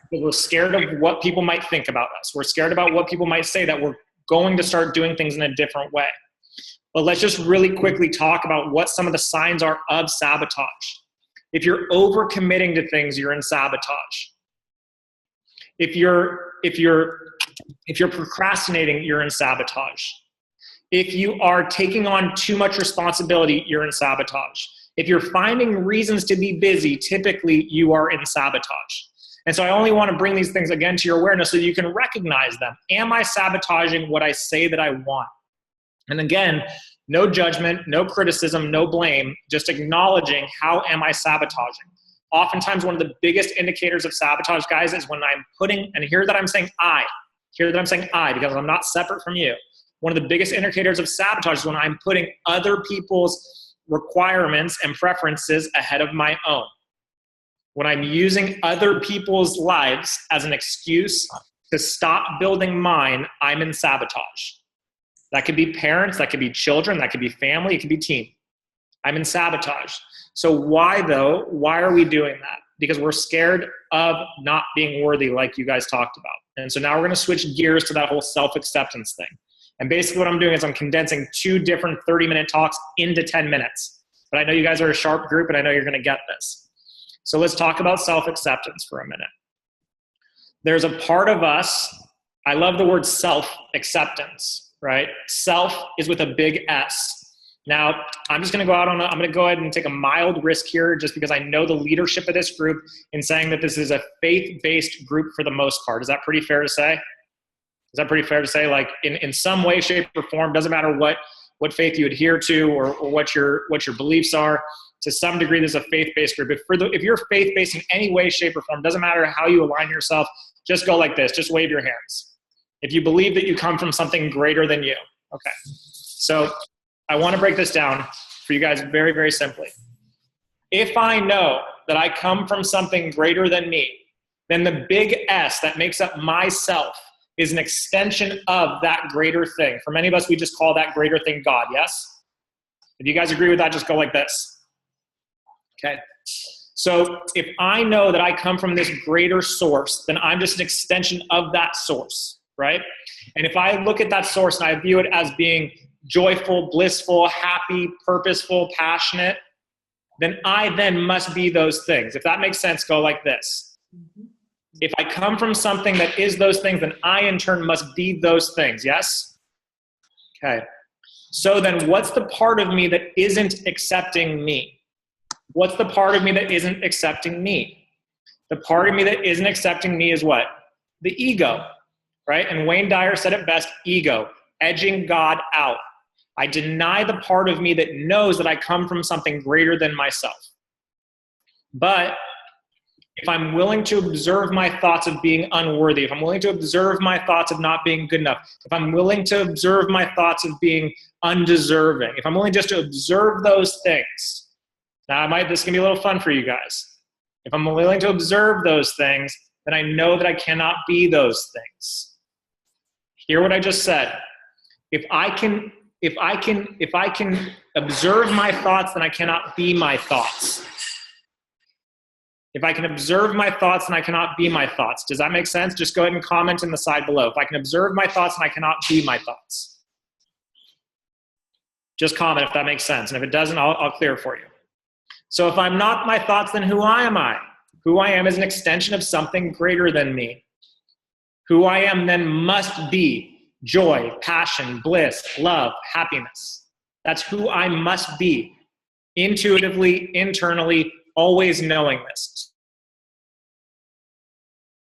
Because we're scared of what people might think about us. We're scared about what people might say, that we're going to start doing things in a different way. But let's just really quickly talk about what some of the signs are of sabotage. If you're overcommitting to things, you're in sabotage. If you're procrastinating, you're in sabotage. If you are taking on too much responsibility, you're in sabotage. If you're finding reasons to be busy, typically you are in sabotage. And so I only want to bring these things again to your awareness so you can recognize them. Am I sabotaging what I say that I want? And again, no judgment, no criticism, no blame, just acknowledging how am I sabotaging. Oftentimes one of the biggest indicators of sabotage, guys, is when I'm putting, and hear that I'm saying I because I'm not separate from you. One of the biggest indicators of sabotage is when I'm putting other people's requirements and preferences ahead of my own. When I'm using other people's lives as an excuse to stop building mine, I'm in sabotage. That could be parents, that could be children, that could be family, it could be team. I'm in sabotage. So why though? Why are we doing that? Because we're scared of not being worthy, like you guys talked about. And so now we're going to switch gears to that whole self-acceptance thing. And basically what I'm doing is I'm condensing 2 different 30-minute talks into 10 minutes. But I know you guys are a sharp group and I know you're going to get this. So let's talk about self-acceptance for a minute. There's a part of us, I love the word self-acceptance, right? Self is with a big S. Now, I'm just going to I'm going to go ahead and take a mild risk here just because I know the leadership of this group in saying that this is a faith-based group for the most part. Is that pretty fair to say? Is that pretty fair to say? Like in some way, shape, or form, doesn't matter what faith you adhere to or what your beliefs are, to some degree, this is a faith-based group. If you're faith-based in any way, shape, or form, doesn't matter how you align yourself, just go like this. Just wave your hands. If you believe that you come from something greater than you. Okay. So I want to break this down for you guys very, very simply. If I know that I come from something greater than me, then the big S that makes up myself is an extension of that greater thing. For many of us, we just call that greater thing God, yes? If you guys agree with that, just go like this. Okay. So if I know that I come from this greater source, then I'm just an extension of that source, right? And if I look at that source and I view it as being joyful, blissful, happy, purposeful, passionate, then I then must be those things. If that makes sense, go like this. If I come from something that is those things, then I in turn must be those things, yes? Okay. So then what's the part of me that isn't accepting me? What's the part of me that isn't accepting me? The part of me that isn't accepting me is what? The ego, right? And Wayne Dyer said it best, ego, edging God out. I deny the part of me that knows that I come from something greater than myself. But if I'm willing to observe my thoughts of being unworthy, if I'm willing to observe my thoughts of not being good enough, if I'm willing to observe my thoughts of being undeserving, if I'm willing just to observe those things, now this can be a little fun for you guys. If I'm willing to observe those things, then I know that I cannot be those things. Hear what I just said. If I can observe my thoughts, then I cannot be my thoughts. If I can observe my thoughts, then I cannot be my thoughts. Does that make sense? Just go ahead and comment in the side below. If I can observe my thoughts, then I cannot be my thoughts. Just comment if that makes sense. And if it doesn't, I'll clear it for you. So if I'm not my thoughts, then who am I? Who I am is an extension of something greater than me. Who I am then must be joy, passion, bliss, love, happiness. That's who I must be. Intuitively, internally, always knowing this.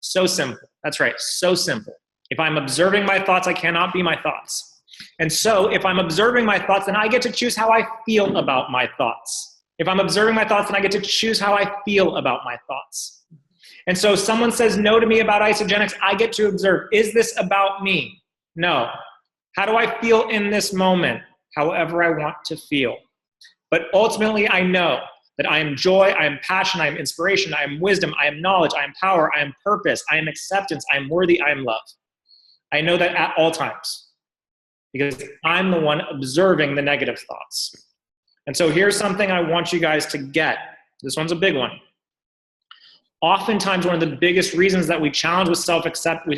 So simple. That's right. So simple. If I'm observing my thoughts, I cannot be my thoughts. And so if I'm observing my thoughts, then I get to choose how I feel about my thoughts. If I'm observing my thoughts, then I get to choose how I feel about my thoughts. And so if someone says no to me about isogenics, I get to observe, is this about me? No. How do I feel in this moment? However I want to feel. But ultimately, I know that I am joy, I am passion, I am inspiration, I am wisdom, I am knowledge, I am power, I am purpose, I am acceptance, I am worthy, I am love. I know that at all times because I'm the one observing the negative thoughts. And so here's something I want you guys to get. This one's a big one. Oftentimes, one of the biggest reasons that we challenge with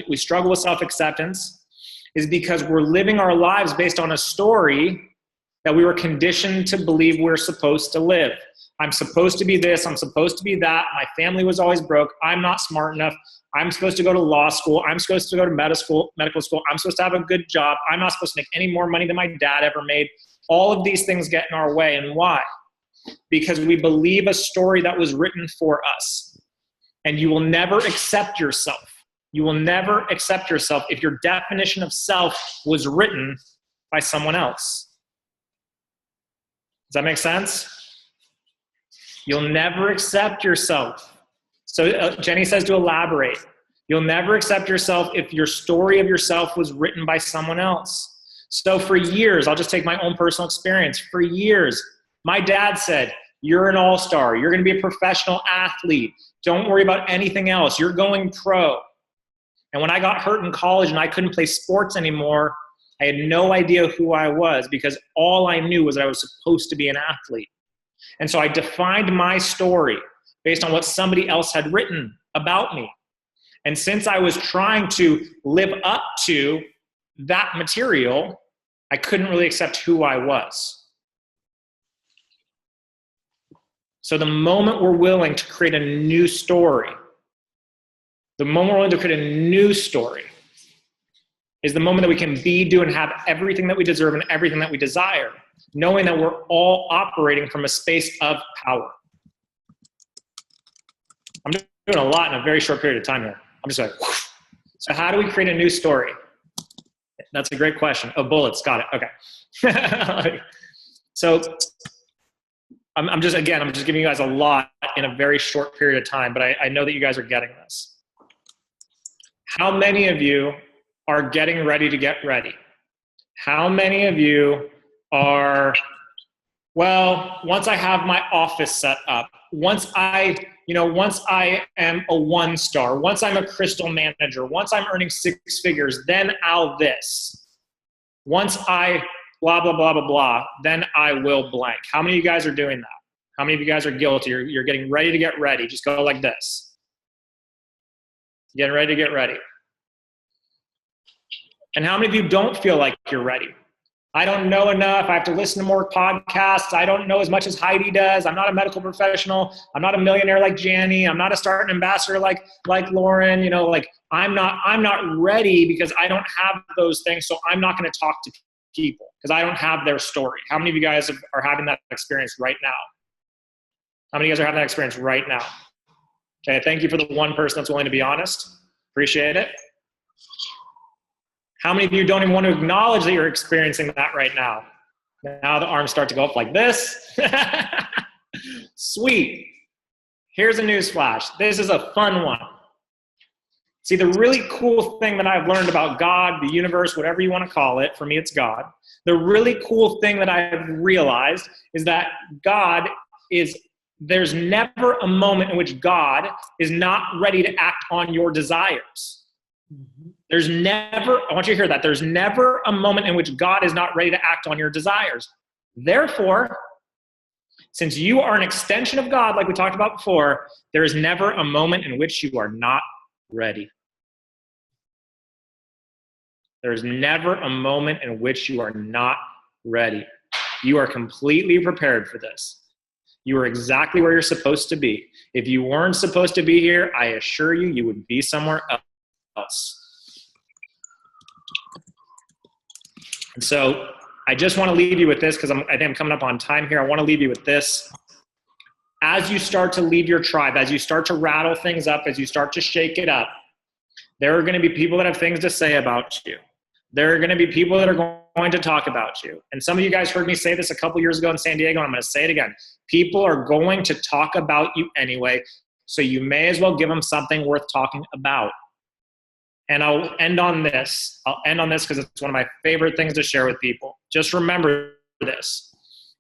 we struggle with self-acceptance is because we're living our lives based on a story that we were conditioned to believe we're supposed to live. I'm supposed to be this. I'm supposed to be that. My family was always broke. I'm not smart enough. I'm supposed to go to law school. I'm supposed to go to medical school. I'm supposed to have a good job. I'm not supposed to make any more money than my dad ever made. All of these things get in our way. And why? Because we believe a story that was written for us. And you will never accept yourself. You will never accept yourself if your definition of self was written by someone else. Does that make sense? You'll never accept yourself. So Jenny says to elaborate. You'll never accept yourself if your story of yourself was written by someone else. So for years, I'll just take my own personal experience. For years, my dad said, you're an all-star. You're going to be a professional athlete. Don't worry about anything else. You're going pro. And when I got hurt in college and I couldn't play sports anymore, I had no idea who I was because all I knew was that I was supposed to be an athlete. And so I defined my story based on what somebody else had written about me. And since I was trying to live up to that material, I couldn't really accept who I was. So the moment we're willing to create a new story, the moment we're willing to create a new story is the moment that we can be, do, and have everything that we deserve and everything that we desire, knowing that we're all operating from a space of power. I'm doing a lot in a very short period of time here. I'm just like, whoosh. So how do we create a new story? That's a great question. Oh, bullets, got it, okay. So I'm just giving you guys a lot in a very short period of time, but I know that you guys are getting this. How many of you are getting ready to get ready? How many of you are, well, once I have my office set up, once I am a 1-star, once I'm a crystal manager, once I'm earning 6 figures, then I'll this. Once I blah, blah, blah, blah, blah, then I will blank. How many of you guys are doing that? How many of you guys are guilty? You're getting ready to get ready. Just go like this. Getting ready to get ready. And how many of you don't feel like you're ready? I don't know enough. I have to listen to more podcasts. I don't know as much as Heidi does. I'm not a medical professional. I'm not a millionaire like Janny. I'm not a starting ambassador like Lauren. You know, like I'm not ready because I don't have those things. So I'm not going to talk to people because I don't have their story. How many of you guys are having that experience right now? How many of you guys are having that experience right now? Okay, thank you for the one person that's willing to be honest. Appreciate it. How many of you don't even want to acknowledge that you're experiencing that right now? Now the arms start to go up like this. Sweet. Here's a news flash. This is a fun one. See, the really cool thing that I've learned about God, the universe, whatever you want to call it, for me it's God. The really cool thing that I've realized is that there's never a moment in which God is not ready to act on your desires. There's never, I want you to hear that, there's never a moment in which God is not ready to act on your desires. Therefore, since you are an extension of God, like we talked about before, there is never a moment in which you are not ready. There is never a moment in which you are not ready. You are completely prepared for this. You are exactly where you're supposed to be. If you weren't supposed to be here, I assure you, you would be somewhere else. And so I just want to leave you with this because I think I'm coming up on time here. I want to leave you with this. As you start to leave your tribe, as you start to rattle things up, as you start to shake it up, there are going to be people that have things to say about you. There are going to be people that are going to talk about you. And some of you guys heard me say this a couple years ago in San Diego, and I'm going to say it again. People are going to talk about you anyway, so you may as well give them something worth talking about. And I'll end on this. I'll end on this because it's one of my favorite things to share with people. Just remember this.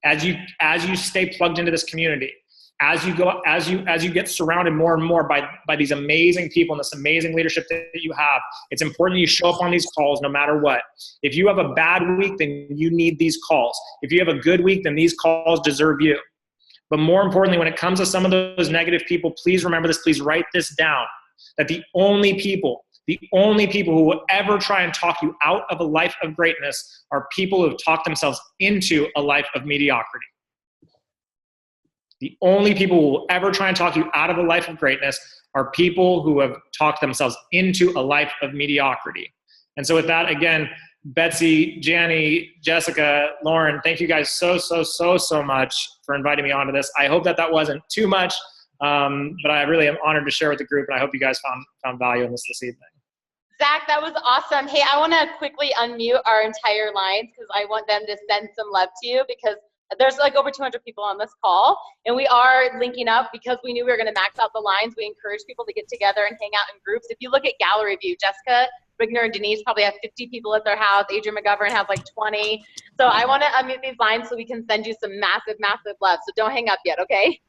As you stay plugged into this community, as you get surrounded more and more by these amazing people and this amazing leadership that you have, it's important you show up on these calls no matter what. If you have a bad week, then you need these calls. If you have a good week, then these calls deserve you. But more importantly, when it comes to some of those negative people, please remember this, please write this down, that the only people who will ever try and talk you out of a life of greatness are people who have talked themselves into a life of mediocrity. The only people who will ever try and talk you out of a life of greatness are people who have talked themselves into a life of mediocrity. And so with that, again, Betsy, Janny, Jessica, Lauren, thank you guys so much for inviting me onto this. I hope that wasn't too much, but I really am honored to share with the group, and I hope you guys found value in this evening. Zach, that was awesome. Hey, I want to quickly unmute our entire lines because I want them to send some love to you, because there's like over 200 people on this call, and we are linking up because we knew we were going to max out the lines. We encourage people to get together and hang out in groups. If you look at gallery view, Jessica Rigner and Denise probably have 50 people at their house. Adrian McGovern has like 20. So I want to unmute these lines so we can send you some massive love. So don't hang up yet, okay?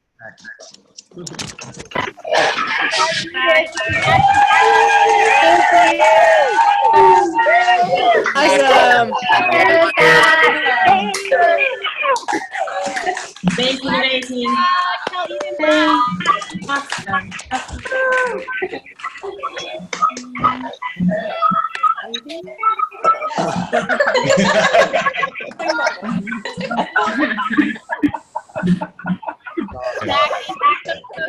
Awesome. Thank you, amazing. Zach, thank you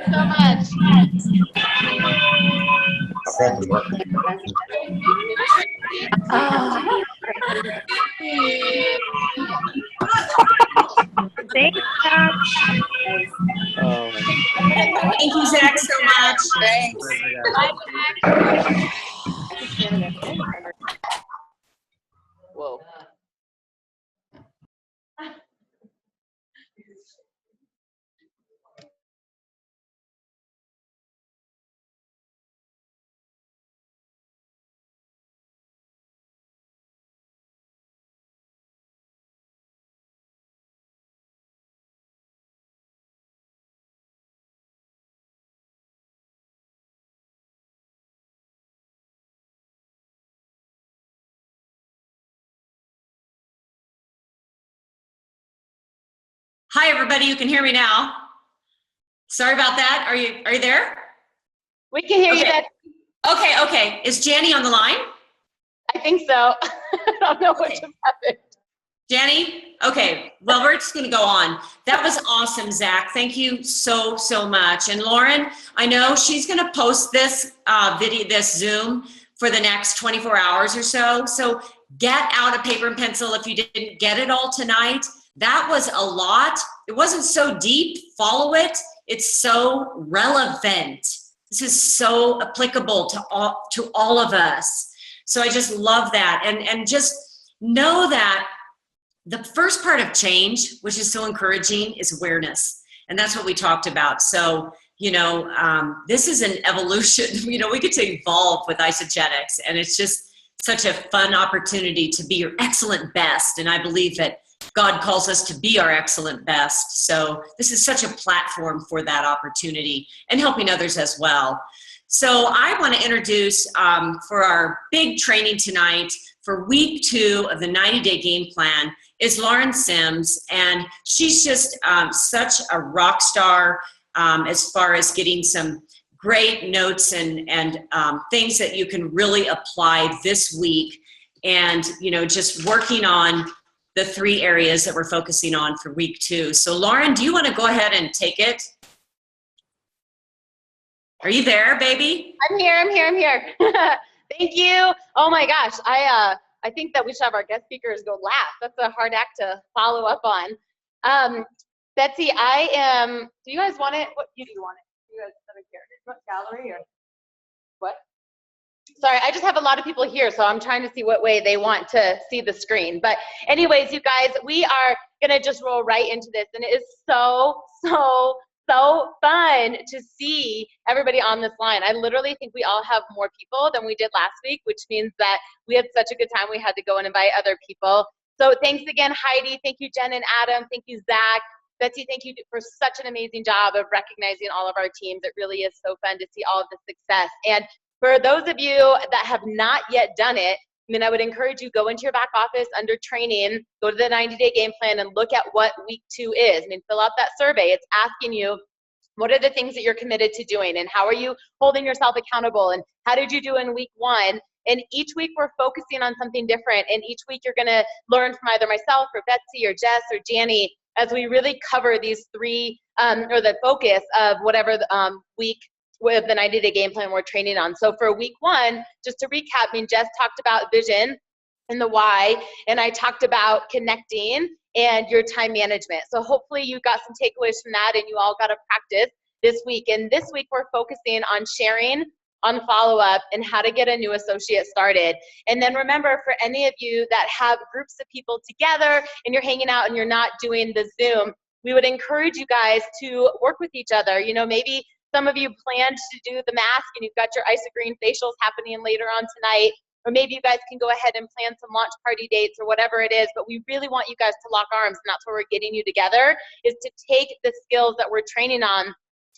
so much. Thanks, Zach. Thank you, Zach, so much. Thanks. Whoa. Hi, everybody. You can hear me now. Sorry about that. Are you there? We can hear you, Okay. Betsy. Okay. Is Janny on the line? I think so. I don't know what just happened. Janny? Okay. Well, we're just going to go on. That was awesome, Zach. Thank you so much. And Lauren, I know she's going to post this video, this Zoom, for the next 24 hours or so. So get out a paper and pencil if you didn't get it all tonight. That was a lot. It wasn't so deep. Follow it. It's so relevant. This is so applicable to all of us. So I just love that. And just know that the first part of change, which is so encouraging, is awareness. And that's what we talked about. So, this is an evolution. We get to evolve with isogenics, and it's just such a fun opportunity to be your excellent best. And I believe that God calls us to be our excellent best. So this is such a platform for that opportunity and helping others as well. So I want to introduce for our big training tonight for week 2 of the 90-day game plan is Lauren Sims. And she's just such a rock star as far as getting some great notes and things that you can really apply this week. And, just working on the 3 areas that we're focusing on for week 2. So Lauren, do you want to go ahead and take it? Are you there, baby? I'm here. Thank you. Oh my gosh. I think that we should have our guest speakers go last. That's a hard act to follow up on. Betsy, do you guys want it? What do you want it? You guys have a character. What gallery or what? Sorry, I just have a lot of people here, so I'm trying to see what way they want to see the screen. But anyways, you guys, we are going to just roll right into this. And it is so fun to see everybody on this line. I literally think we all have more people than we did last week, which means that we had such a good time. We had to go and invite other people. So thanks again, Heidi. Thank you, Jen and Adam. Thank you, Zach. Betsy, thank you for such an amazing job of recognizing all of our teams. It really is so fun to see all of the success. And for those of you that have not yet done it, I would encourage you, go into your back office under training, go to the 90-day game plan and look at what week 2 is. Fill out that survey. It's asking you, what are the things that you're committed to doing and how are you holding yourself accountable and how did you do in week 1? And each week we're focusing on something different. And each week you're gonna learn from either myself or Betsy or Jess or Janny as we really cover these 3 or the focus of whatever week with the 90-day game plan we're training on. So for week 1, just to recap, Jess talked about vision and the why, and I talked about connecting and your time management. So hopefully you got some takeaways from that and you all got to practice this week. And this week we're focusing on sharing, on follow-up, and how to get a new associate started. And then remember, for any of you that have groups of people together and you're hanging out and you're not doing the Zoom, we would encourage you guys to work with each other. Maybe some of you planned to do the mask and you've got your Green facials happening later on tonight, or maybe you guys can go ahead and plan some launch party dates or whatever it is, but we really want you guys to lock arms, and that's where we're getting you together, is to take the skills that we're training on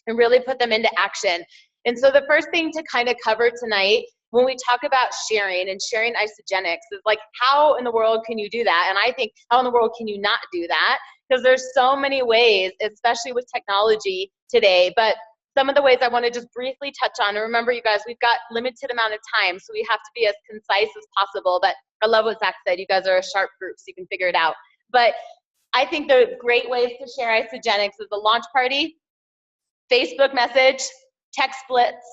and really put them into action. And so the first thing to kind of cover tonight when we talk about sharing and sharing isogenics is like, how in the world can you do that? And I think, how in the world can you not do that? Because there's so many ways, especially with technology today. But some of the ways I want to just briefly touch on, and remember you guys, we've got limited amount of time, so we have to be as concise as possible. But I love what Zach said. You guys are a sharp group, so you can figure it out. But I think the great ways to share isogenics is the launch party, Facebook message, text splits,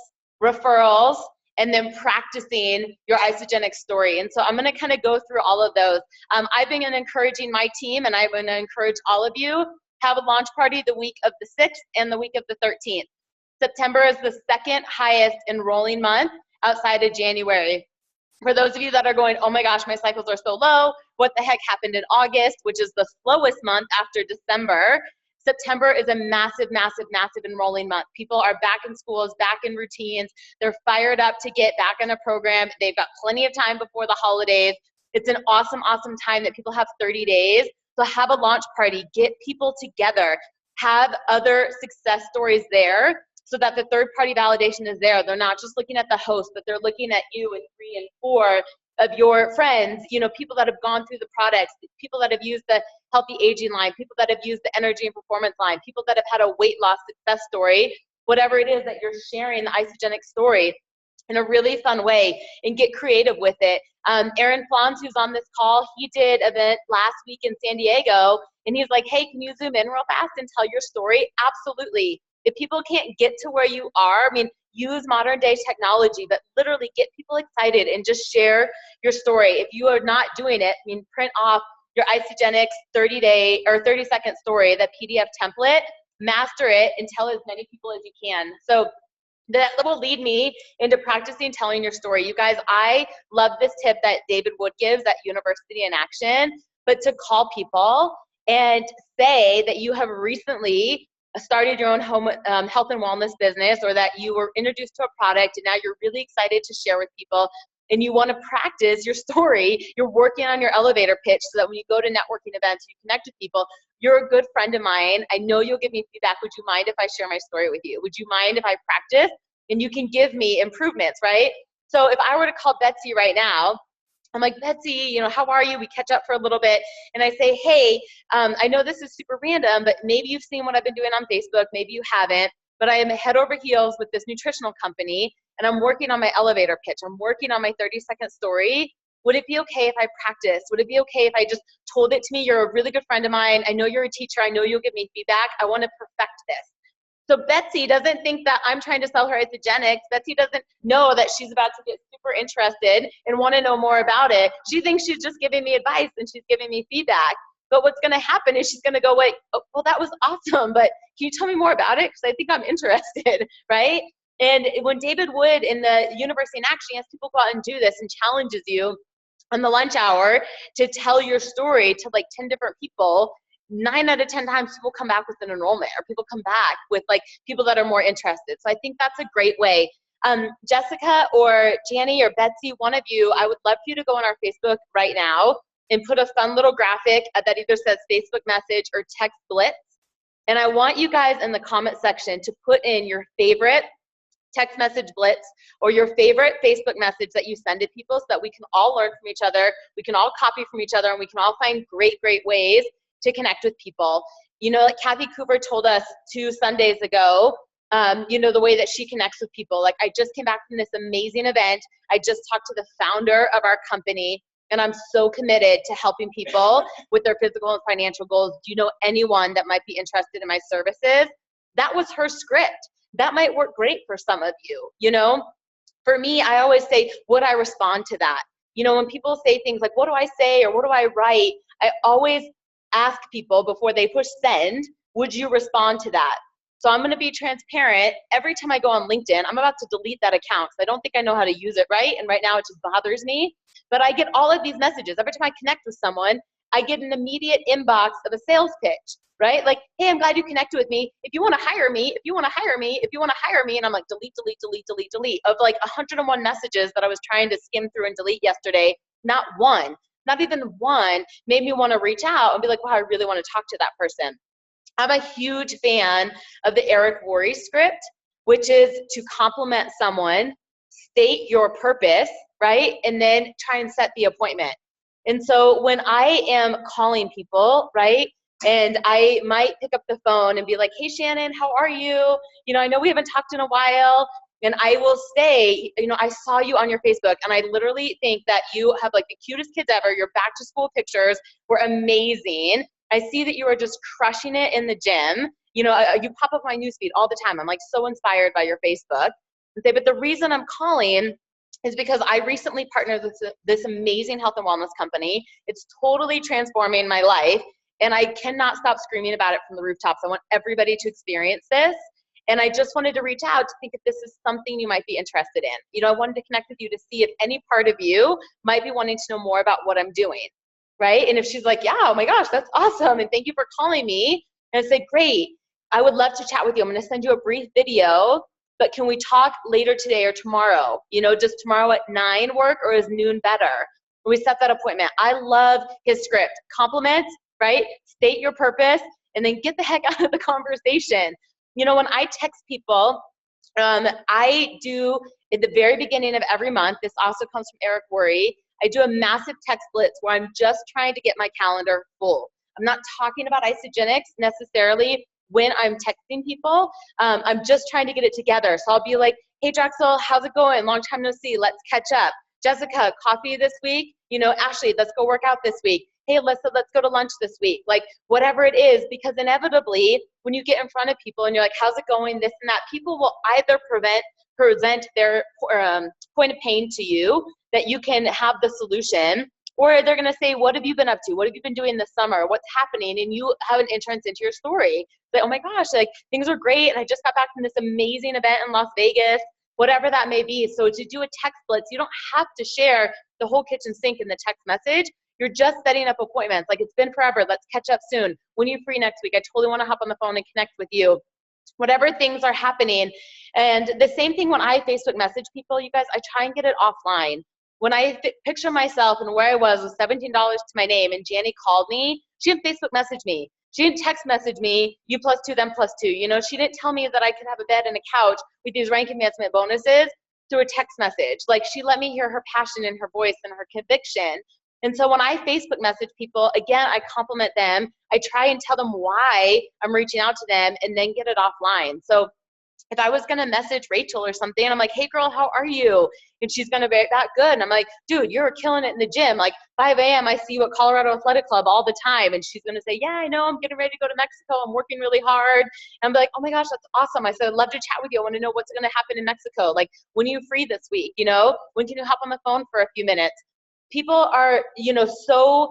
referrals, and then practicing your isogenic story. And so I'm going to kind of go through all of those. I've been encouraging my team, and I'm going to encourage all of you, have a launch party the week of the 6th and the week of the 13th. September is the 2nd highest enrolling month outside of January. For those of you that are going, oh my gosh, my cycles are so low, what the heck happened in August, which is the slowest month after December, September is a massive, massive, massive enrolling month. People are back in schools, back in routines. They're fired up to get back in a program. They've got plenty of time before the holidays. It's an awesome, awesome time that people have 30 days. So have a launch party, get people together, have other success stories there, so that the third-party validation is there. They're not just looking at the host, but they're looking at you and 3 and 4 of your friends, people that have gone through the products, people that have used the healthy aging line, people that have used the energy and performance line, people that have had a weight loss success story, whatever it is that you're sharing the isogenic story in a really fun way, and get creative with it. Aaron Flons, who's on this call, he did an event last week in San Diego, and he's like, hey, can you zoom in real fast and tell your story? Absolutely. If people can't get to where you are, use modern day technology, but literally get people excited and just share your story. If you are not doing it, print off your isogenics 30-day or 30-second story, the PDF template, master it, and tell as many people as you can. So that will lead me into practicing telling your story. You guys, I love this tip that David Wood gives at University in Action, but to call people and say that you have recently started your own home health and wellness business, or that you were introduced to a product and now you're really excited to share with people, and you want to practice your story. You're working on your elevator pitch so that when you go to networking events, you connect with people. You're a good friend of mine. I know you'll give me feedback. Would you mind if I share my story with you? Would you mind if I practice? And you can give me improvements, right? So if I were to call Betsy right now, I'm like, Betsy, how are you? We catch up for a little bit. And I say, hey, I know this is super random, but maybe you've seen what I've been doing on Facebook. Maybe you haven't, but I am head over heels with this nutritional company, and I'm working on my elevator pitch. I'm working on my 30-second story. Would it be okay if I practice? Would it be okay if I just told it to me? You're a really good friend of mine. I know you're a teacher. I know you'll give me feedback. I want to perfect this. So Betsy doesn't think that I'm trying to sell her isogenics. Betsy doesn't know that she's about to get super interested and want to know more about it. She thinks she's just giving me advice and she's giving me feedback. But what's going to happen is she's going to go, wait, oh, well, that was awesome, but can you tell me more about it? Because I think I'm interested, right? And when David Wood in the University in Action has people go out and do this and challenges you on the lunch hour to tell your story to like 10 different people, 9 out of 10 times people come back with an enrollment, or people come back with like people that are more interested. So I think that's a great way. Jessica or Janny or Betsy, one of you, I would love for you to go on our Facebook right now and put a fun little graphic that either says Facebook message or text blitz. And I want you guys in the comment section to put in your favorite text message blitz or your favorite Facebook message that you send to people, so that we can all learn from each other, we can all copy from each other, and we can all find great, great ways to connect with people. Like Kathy Cooper told us 2 Sundays ago, the way that she connects with people. Like, I just came back from this amazing event. I just talked to the founder of our company. and I'm so committed to helping people with their physical and financial goals. Do you know anyone that might be interested in my services? That was her script. That might work great for some of you, you know? For me, I always say, would I respond to that? You know, when people say things like, what do I say or what do I write? I always ask people before they push send, would you respond to that? So I'm going to be transparent. Every time I go on LinkedIn, I'm about to delete that account because I don't think I know how to use it right. And right now it just bothers me. But I get all of these messages. Every time I connect with someone, I get an immediate inbox of a sales pitch, right? Like, hey, I'm glad you connected with me. If you want to hire me, if you want to hire me, if you want to hire me. And I'm like, delete, delete, delete, delete, delete. Of like 101 messages that I was trying to skim through and delete yesterday, not one, not even one made me want to reach out and be like, wow, I really want to talk to that person. I'm a huge fan of the Eric Worre script, which is to compliment someone, state your purpose, right? And then try and set the appointment. And so when I am calling people, right, and I might pick up the phone and be like, hey, Shannon, how are you? You know, I know we haven't talked in a while. And I will say, you know, I saw you on your Facebook, and I literally think that you have like the cutest kids ever. Your back to school pictures were amazing. I see that you are just crushing it in the gym. You know, you pop up my newsfeed all the time. I'm like so inspired by your Facebook. But the reason I'm calling is because I recently partnered with this amazing health and wellness company. It's totally transforming my life, and I cannot stop screaming about it from the rooftops. I want everybody to experience this. And I just wanted to reach out to think if this is something you might be interested in. You know, I wanted to connect with you to see if any part of you might be wanting to know more about what I'm doing, right? And if she's like, yeah, oh my gosh, that's awesome, and thank you for calling me, and I say, great, I would love to chat with you. I'm gonna send you a brief video, but can we talk later today or tomorrow? You know, does tomorrow at 9 work, or is noon better? We set that appointment. I love his script. Compliment, right? State your purpose, and then get the heck out of the conversation. You know, when I text people, I do at the very beginning of every month, this also comes from Eric Worre, I do a massive text blitz where I'm just trying to get my calendar full. I'm not talking about isogenics necessarily when I'm texting people. I'm just trying to get it together. So I'll be like, hey, Drexel, how's it going? Long time no see. Let's catch up. Jessica, coffee this week? You know, Ashley, let's go work out this week. Hey, Alyssa, let's go to lunch this week. Like, whatever it is, because inevitably, when you get in front of people and you're like, how's it going, this and that, people will either present their point of pain to you that you can have the solution, or they're going to say, what have you been up to? What have you been doing this summer? What's happening? And you have an entrance into your story. Like, oh my gosh, like things are great. And I just got back from this amazing event in Las Vegas, whatever that may be. So to do a text blitz, you don't have to share the whole kitchen sink in the text message. You're just setting up appointments. Like, it's been forever. Let's catch up soon. When are you free next week? I totally want to hop on the phone and connect with you. Whatever things are happening. And the same thing when I Facebook message people, you guys, I try and get it offline. When I picture myself and where I was with $17 to my name, and Janny called me, she didn't Facebook message me. She didn't text message me, you plus 2, them plus 2. You know, she didn't tell me that I could have a bed and a couch with these rank advancement bonuses through a text message. Like, she let me hear her passion in her voice and her conviction. And so when I Facebook message people, again, I compliment them. I try and tell them why I'm reaching out to them, and then get it offline. So if I was going to message Rachel or something, I'm like, hey girl, how are you? And she's going to be that good. And I'm like, dude, you're killing it in the gym. Like 5 a.m. I see you at Colorado Athletic Club all the time. And she's going to say, yeah, I know, I'm getting ready to go to Mexico. I'm working really hard. And I'm like, oh my gosh, that's awesome. I said, I'd love to chat with you. I want to know what's going to happen in Mexico. Like, when are you free this week? You know, when can you hop on the phone for a few minutes? People are, you know, so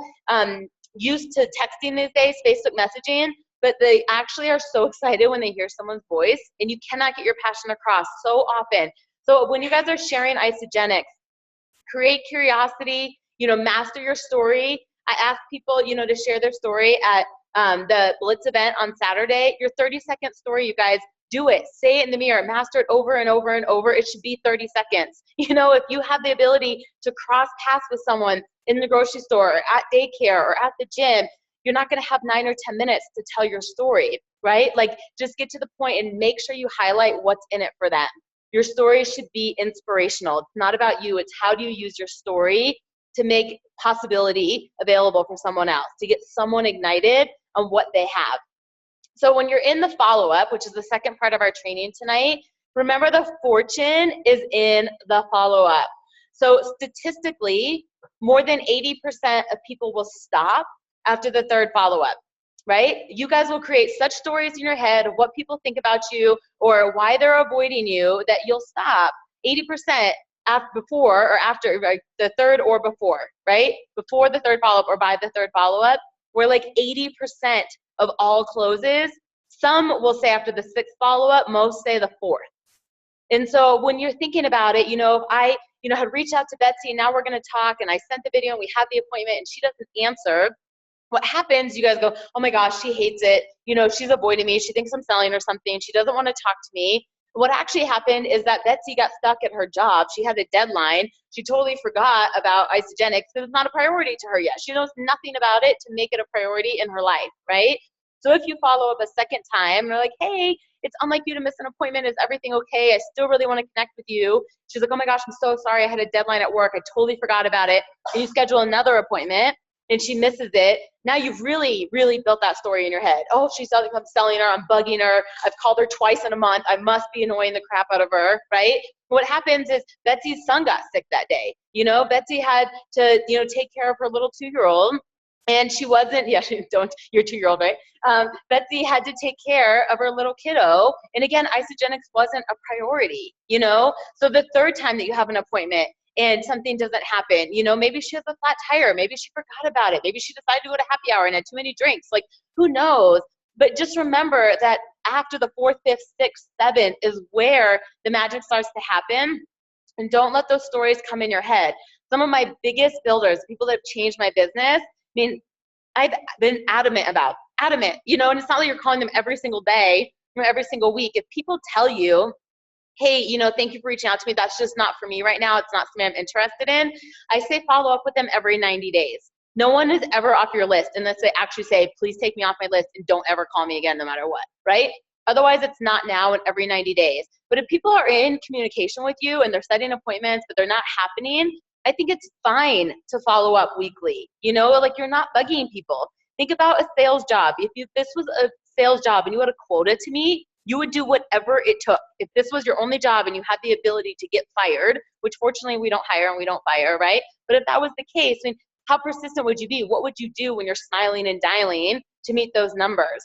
used to texting these days, Facebook messaging, but they actually are so excited when they hear someone's voice, and you cannot get your passion across so often. So when you guys are sharing isogenics, create curiosity, you know, master your story. I ask people, you know, to share their story at the Blitz event on Saturday. Your 30-second story, you guys, do it. Say it in the mirror. Master it over and over and over. It should be 30 seconds. You know, if you have the ability to cross paths with someone in the grocery store or at daycare or at the gym, you're not going to have 9 or 10 minutes to tell your story, right? Like, just get to the point and make sure you highlight what's in it for them. Your story should be inspirational. It's not about you. It's how do you use your story to make possibility available for someone else, to get someone ignited on what they have. So when you're in the follow-up, which is the second part of our training tonight, remember the fortune is in the follow-up. So statistically, more than 80% of people will stop after the third follow-up, right? You guys will create such stories in your head of what people think about you or why they're avoiding you that you'll stop 80% before or after, like the third or before, right? Before the third follow-up or by the third follow-up, we're like 80% of all closes. Some will say after the sixth follow-up, most say the fourth. And so when you're thinking about it, if I, had reached out to Betsy and now we're going to talk and I sent the video and we have the appointment and she doesn't answer, what happens, you guys go, oh my gosh, she hates it. She's avoiding me. She thinks I'm selling or something. She doesn't want to talk to me. What actually happened is that Betsy got stuck at her job. She had a deadline. She totally forgot about Isagenix because it's not a priority to her yet. She knows nothing about it to make it a priority in her life, right? So if you follow up a second time and they're like, hey, it's unlike you to miss an appointment. Is everything okay? I still really want to connect with you. She's like, oh my gosh, I'm so sorry. I had a deadline at work. I totally forgot about it. And you schedule another appointment and she misses it. Now you've really, really built that story in your head. Oh, she's selling, I'm selling her. I'm bugging her. I've called her twice in a month. I must be annoying the crap out of her, right? What happens is Betsy's son got sick that day. Betsy had to, take care of her little 2-year-old. And she wasn't, your 2-year-old, right? Betsy had to take care of her little kiddo. And again, Isagenix wasn't a priority, So the third time that you have an appointment and something doesn't happen, maybe she has a flat tire. Maybe she forgot about it. Maybe she decided to go to happy hour and had too many drinks. Like, who knows? But just remember that after the 4th, 5th, 6th, 7th is where the magic starts to happen. And don't let those stories come in your head. Some of my biggest builders, people that have changed my business, I've been adamant, and it's not like you're calling them every single day or every single week. If people tell you, hey, thank you for reaching out to me, that's just not for me right now, it's not something I'm interested in, I say follow up with them every 90 days. No one is ever off your list unless they actually say, please take me off my list and don't ever call me again no matter what, right? Otherwise, it's not now and every 90 days. But if people are in communication with you and they're setting appointments, but they're not happening, I think it's fine to follow up weekly. Like you're not bugging people. Think about a sales job. If this was a sales job and you had a quota to meet, you would do whatever it took. If this was your only job and you had the ability to get fired, which fortunately we don't hire and we don't fire, right? But if that was the case, how persistent would you be? What would you do when you're smiling and dialing to meet those numbers?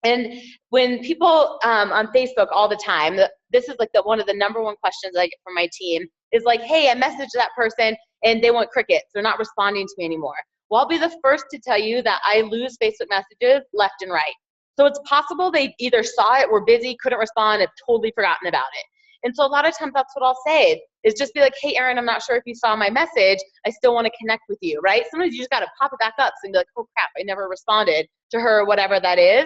And when people on Facebook all the time, this is like one of the number one questions I get from my team is like, hey, I messaged that person and they want crickets. They're not responding to me anymore. Well, I'll be the first to tell you that I lose Facebook messages left and right. So it's possible they either saw it, were busy, couldn't respond, have totally forgotten about it. And so a lot of times that's what I'll say is just be like, hey, Erin, I'm not sure if you saw my message. I still want to connect with you, right? Sometimes you just got to pop it back up and be like, oh crap, I never responded to her, whatever that is.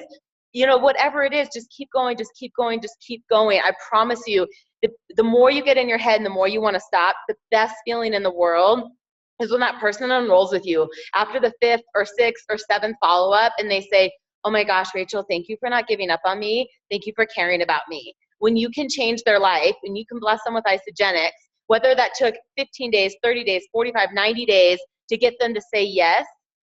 Whatever it is, just keep going, just keep going, just keep going. I promise you, the more you get in your head and the more you want to stop, the best feeling in the world is when that person enrolls with you after the 5th or 6th or 7th follow-up and they say, oh my gosh, Rachel, thank you for not giving up on me. Thank you for caring about me. When you can change their life and you can bless them with Isagenix, whether that took 15 days, 30 days, 45, 90 days to get them to say yes,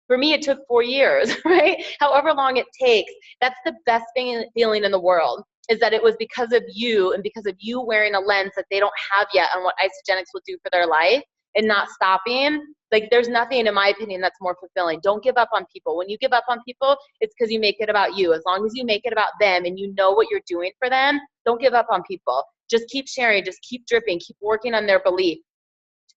for me, it took 4 years, right? However long it takes, that's the best feeling in the world, is that it was because of you and because of you wearing a lens that they don't have yet on what Isagenix will do for their life and not stopping. Like, there's nothing, in my opinion, that's more fulfilling. Don't give up on people. When you give up on people, it's because you make it about you. As long as you make it about them and you know what you're doing for them, don't give up on people. Just keep sharing, just keep dripping, keep working on their belief.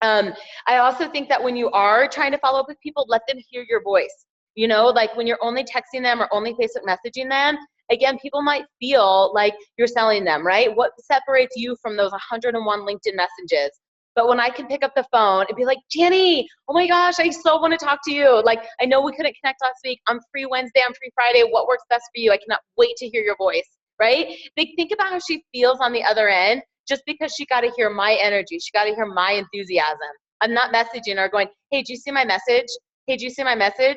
I also think that when you are trying to follow up with people, let them hear your voice. Like when you're only texting them or only Facebook messaging them, again, people might feel like you're selling them, right? What separates you from those 101 LinkedIn messages? But when I can pick up the phone and be like, Jenny, oh my gosh, I so want to talk to you. Like, I know we couldn't connect last week. I'm free Wednesday, I'm free Friday. What works best for you? I cannot wait to hear your voice, right? Think about how she feels on the other end. Just because she got to hear my energy, she got to hear my enthusiasm. I'm not messaging her going, hey, do you see my message? Hey, do you see my message?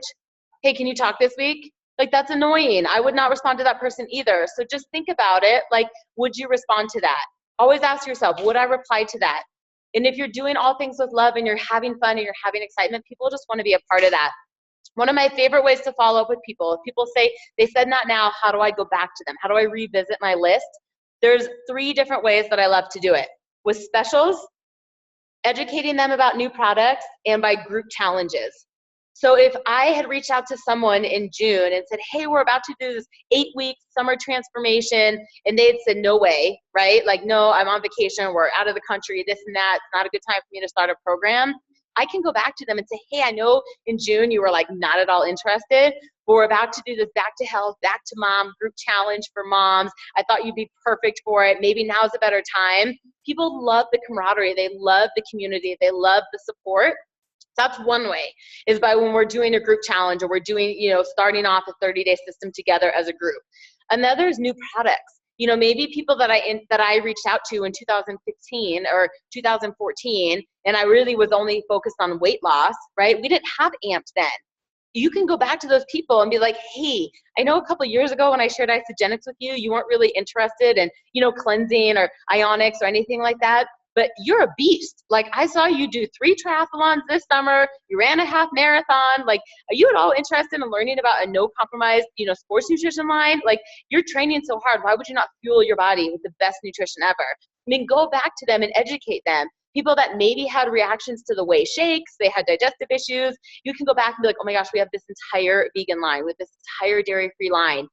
Hey, can you talk this week? Like, that's annoying. I would not respond to that person either. So just think about it. Like, would you respond to that? Always ask yourself, would I reply to that? And if you're doing all things with love and you're having fun and you're having excitement, people just want to be a part of that. One of my favorite ways to follow up with people, if people say, they said not now, how do I go back to them? How do I revisit my list? There's 3 different ways that I love to do it. With specials, educating them about new products, and by group challenges. So if I had reached out to someone in June and said, hey, we're about to do this 8-week summer transformation, and they had said, no way, right? Like, no, I'm on vacation, we're out of the country, this and that, it's not a good time for me to start a program. I can go back to them and say, hey, I know in June you were like not at all interested, but we're about to do this back to health, back to mom group challenge for moms. I thought you'd be perfect for it. Maybe now's a better time. People love the camaraderie. They love the community. They love the support. That's one way, is by when we're doing a group challenge or we're doing, you know, starting off a 30-day system together as a group. Another is new products. You know, maybe people that I reached out to in 2015 or 2014, and I really was only focused on weight loss, right? We didn't have AMP then. You can go back to those people and be like, hey, I know a couple of years ago when I shared Isogenics with you, you weren't really interested in, you know, cleansing or ionics or anything like that. But you're a beast. Like, I saw you do 3 triathlons this summer. You ran a half marathon. Like, are you at all interested in learning about a no compromise, you know, sports nutrition line? Like, you're training so hard. Why would you not fuel your body with the best nutrition ever? I mean, go back to them and educate them. People that maybe had reactions to the whey shakes, they had digestive issues. You can go back and be like, oh my gosh, we have this entire vegan line with this entire dairy-free line.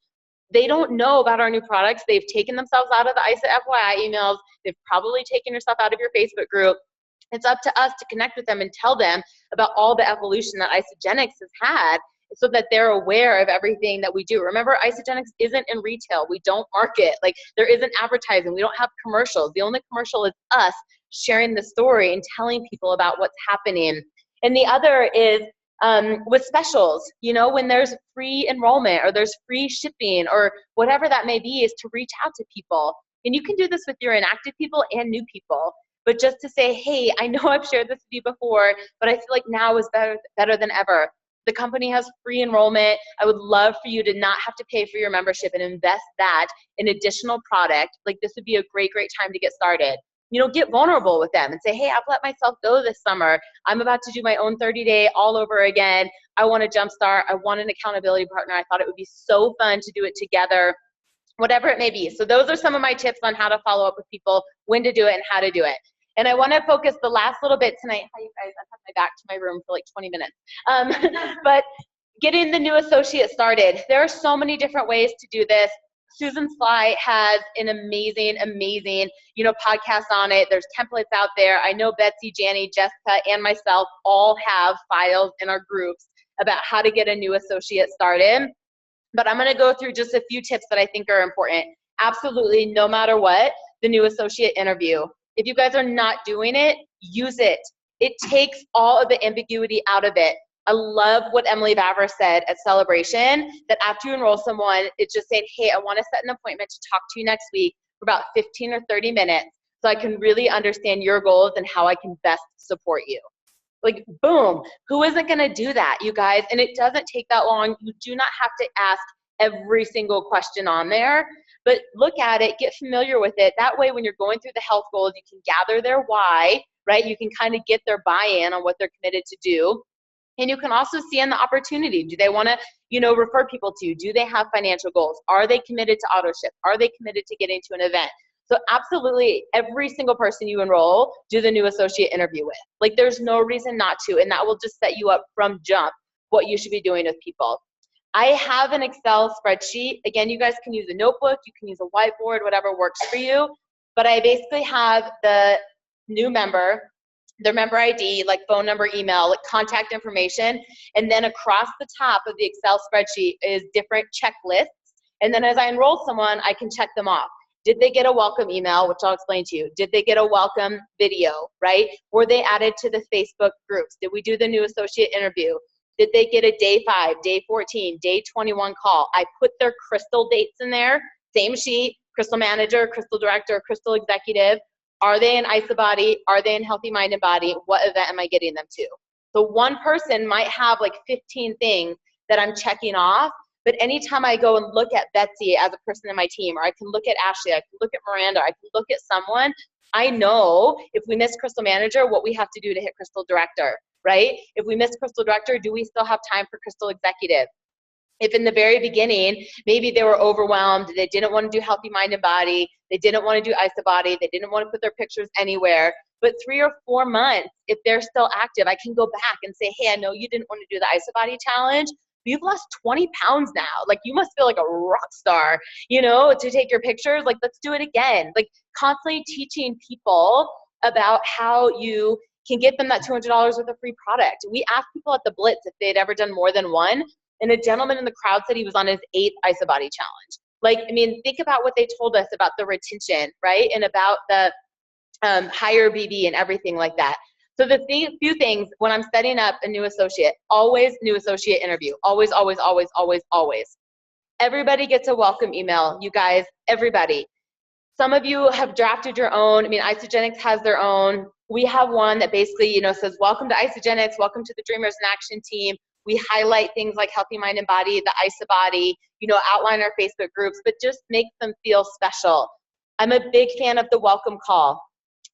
They don't know about our new products. They've taken themselves out of the ISA FYI emails. They've probably taken yourself out of your Facebook group. It's up to us to connect with them and tell them about all the evolution that Isogenics has had so that they're aware of everything that we do. Remember, Isogenics isn't in retail. We don't market. Like, there isn't advertising. We don't have commercials. The only commercial is us sharing the story and telling people about what's happening. And the other is with specials, you know, when there's free enrollment or there's free shipping or whatever that may be, is to reach out to people. And you can do this with your inactive people and new people, but just to say, hey, I know I've shared this with you before, but I feel like now is better than ever. The company has free enrollment. I would love for you to not have to pay for your membership and invest that in additional product. Like, this would be a great time to get started. You know, get vulnerable with them and say, hey, I've let myself go this summer. I'm about to do my own 30-day all over again. I want to jumpstart. I want an accountability partner. I thought it would be so fun to do it together, whatever it may be. So those are some of my tips on how to follow up with people, when to do it, and how to do it. And I want to focus the last little bit tonight. Hi, you guys. I've had my back to my room for like 20 minutes. But getting the new associate started. There are so many different ways to do this. Susan Sly has an amazing, you know, podcast on it. There's templates out there. I know Betsy, Janny, Jessica, and myself all have files in our groups about how to get a new associate started. But I'm going to go through just a few tips that I think are important. Absolutely, no matter what, the new associate interview. If you guys are not doing it, use it. It takes all of the ambiguity out of it. I love what Emily Vavra said at Celebration, that after you enroll someone, it's just saying, hey, I want to set an appointment to talk to you next week for about 15 or 30 minutes so I can really understand your goals and how I can best support you. Like, boom, who isn't going to do that, you guys? And it doesn't take that long. You do not have to ask every single question on there, but look at it, get familiar with it. That way, when you're going through the health goals, you can gather their why, right? You can kind of get their buy-in on what they're committed to do. And you can also see in the opportunity, do they want to, you know, refer people to you? Do they have financial goals? Are they committed to auto ship? Are they committed to getting to an event? So absolutely every single person you enroll, do the new associate interview with. Like, there's no reason not to, and that will just set you up from jump what you should be doing with people. I have an Excel spreadsheet. Again, you guys can use a notebook, you can use a whiteboard, whatever works for you. But I basically have the new member, their member ID, like phone number, email, like contact information. And then across the top of the Excel spreadsheet is different checklists. And then as I enroll someone, I can check them off. Did they get a welcome email, which I'll explain to you? Did they get a welcome video, right? Were they added to the Facebook groups? Did we do the new associate interview? Did they get a day 5, day 14, day 21 call? I put their crystal dates in there, same sheet, crystal manager, crystal director, crystal executive. Are they in IsaBody? Are they in Healthy Mind and Body? What event am I getting them to? So one person might have like 15 things that I'm checking off, but anytime I go and look at Betsy as a person in my team, or I can look at Ashley, I can look at Miranda, I can look at someone, I know if we miss Crystal Manager, what we have to do to hit Crystal Director, right? If we miss Crystal Director, do we still have time for Crystal Executive? If in the very beginning, maybe they were overwhelmed, they didn't want to do Healthy Mind and Body, they didn't want to do IsaBody, they didn't want to put their pictures anywhere, But 3 or 4 months, if they're still active, I can go back and say, hey, I know you didn't want to do the IsoBody challenge. You've lost 20 pounds now. Like, you must feel like a rock star, you know, to take your pictures. Like, let's do it again. Like, constantly teaching people about how you can get them that $200 worth of free product. We asked people at the Blitz if they'd ever done more than one, and a gentleman in the crowd said he was on his 8th IsoBody challenge. Like, I mean, think about what they told us about the retention, right? And about the higher BB and everything like that. So the few things when I'm setting up a new associate, always new associate interview. Always, always, always, always, always. Everybody gets a welcome email, you guys, everybody. Some of you have drafted your own. I mean, Isagenix has their own. We have one that basically, you know, says, welcome to Isagenix, welcome to the Dreamers in Action team. We highlight things like healthy mind and body, the IsoBody, you know, outline our Facebook groups, but just make them feel special. I'm a big fan of the welcome call.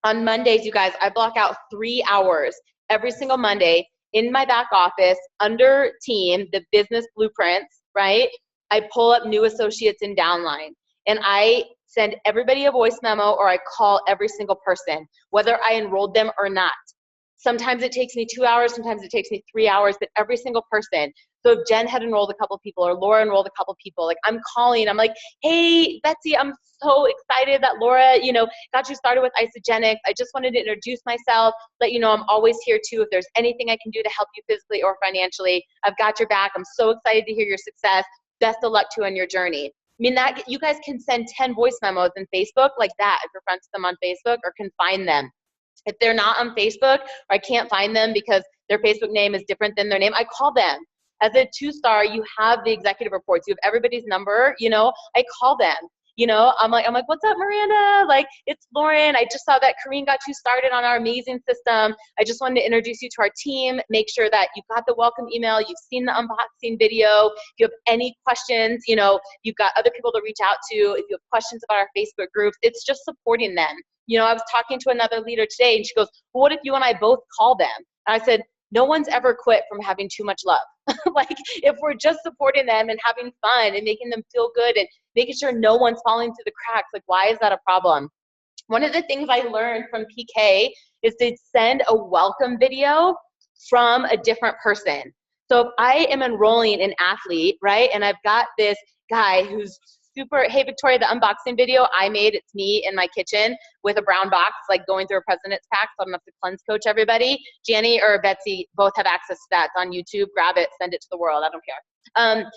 On Mondays, you guys, I block out 3 hours every single Monday in my back office under team, the business blueprints, right? I pull up new associates in downline, and I send everybody a voice memo, or I call every single person, whether I enrolled them or not. Sometimes it takes me 2 hours, sometimes it takes me 3 hours, but every single person. So if Jen had enrolled a couple people, or Laura enrolled a couple people, like, I'm calling, I'm like, hey, Betsy, I'm so excited that Laura, you know, got you started with Isagenix. I just wanted to introduce myself, let you know I'm always here too. If there's anything I can do to help you physically or financially, I've got your back. I'm so excited to hear your success. Best of luck to you on your journey. I mean, that you guys can send 10 voice memos in Facebook like that if you're friends with them on Facebook, or can find them. If they're not on Facebook, or I can't find them because their Facebook name is different than their name, I call them. As a 2-star, you have the executive reports. You have everybody's number, you know, I call them. You know, I'm like, what's up, Miranda? Like, it's Lauren. I just saw that Kareen got you started on our amazing system. I just wanted to introduce you to our team. Make sure that you got the welcome email. You've seen the unboxing video. If you have any questions, you know, you've got other people to reach out to. If you have questions about our Facebook groups, it's just supporting them. You know, I was talking to another leader today, and she goes, well, what if you and I both call them? And I said, no one's ever quit from having too much love. Like, if we're just supporting them and having fun and making them feel good and making sure no one's falling through the cracks, like, why is that a problem? One of the things I learned from PK is to send a welcome video from a different person. So if I am enrolling an athlete, right, and I've got this guy who's super, hey, Victoria, the unboxing video I made, it's me in my kitchen with a brown box, like going through a president's pack, so I don't have to cleanse coach everybody. Janny or Betsy both have access to that. It's on YouTube. Grab it, send it to the world. I don't care.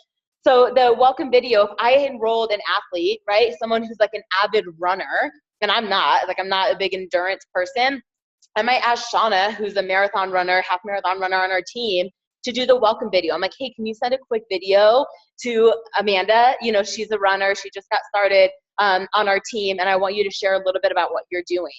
So the welcome video, if I enrolled an athlete, right, someone who's like an avid runner, and I'm not a big endurance person, I might ask Shauna, who's a marathon runner, half marathon runner on our team, to do the welcome video. I'm like, hey, can you send a quick video to Amanda? You know, she's a runner. She just got started on our team, and I want you to share a little bit about what you're doing.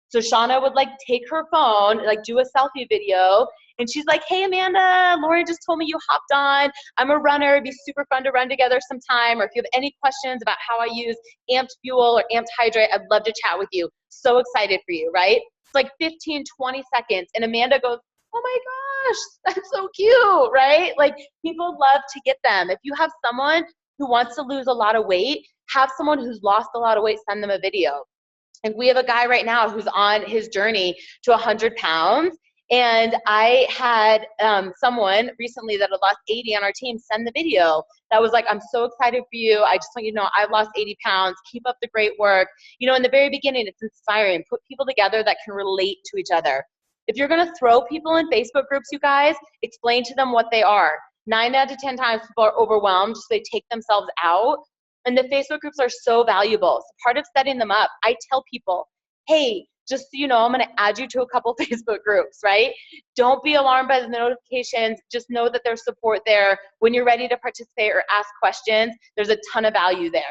So Shauna would like take her phone, like do a selfie video, and she's like, hey, Amanda, Lauren just told me you hopped on. I'm a runner. It'd be super fun to run together sometime. Or if you have any questions about how I use Amped Fuel or Amped Hydrate, I'd love to chat with you. So excited for you, right? It's like 15, 20 seconds. And Amanda goes, oh my gosh, that's so cute, right? Like, people love to get them. If you have someone who wants to lose a lot of weight, have someone who's lost a lot of weight, send them a video. And we have a guy right now who's on his journey to 100 pounds. And I had someone recently that had lost 80 on our team send the video that was like, I'm so excited for you. I just want you to know I've lost 80 pounds. Keep up the great work. You know, in the very beginning, it's inspiring. Put people together that can relate to each other. If you're going to throw people in Facebook groups, you guys, explain to them what they are. 9 out of 10 times people are overwhelmed, so they take themselves out. And the Facebook groups are so valuable. So part of setting them up, I tell people, hey, just so you know, I'm going to add you to a couple Facebook groups, right? Don't be alarmed by the notifications. Just know that there's support there. When you're ready to participate or ask questions, there's a ton of value there.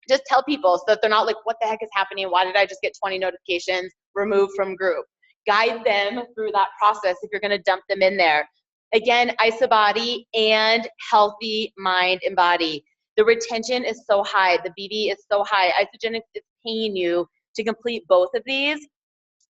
Just tell people so that they're not like, what the heck is happening? Why did I just get 20 notifications removed from group? Guide them through that process if you're going to dump them in there. Again, IsoBody and healthy mind and body. The retention is so high. The BB is so high. Isagenix is paying you to complete both of these.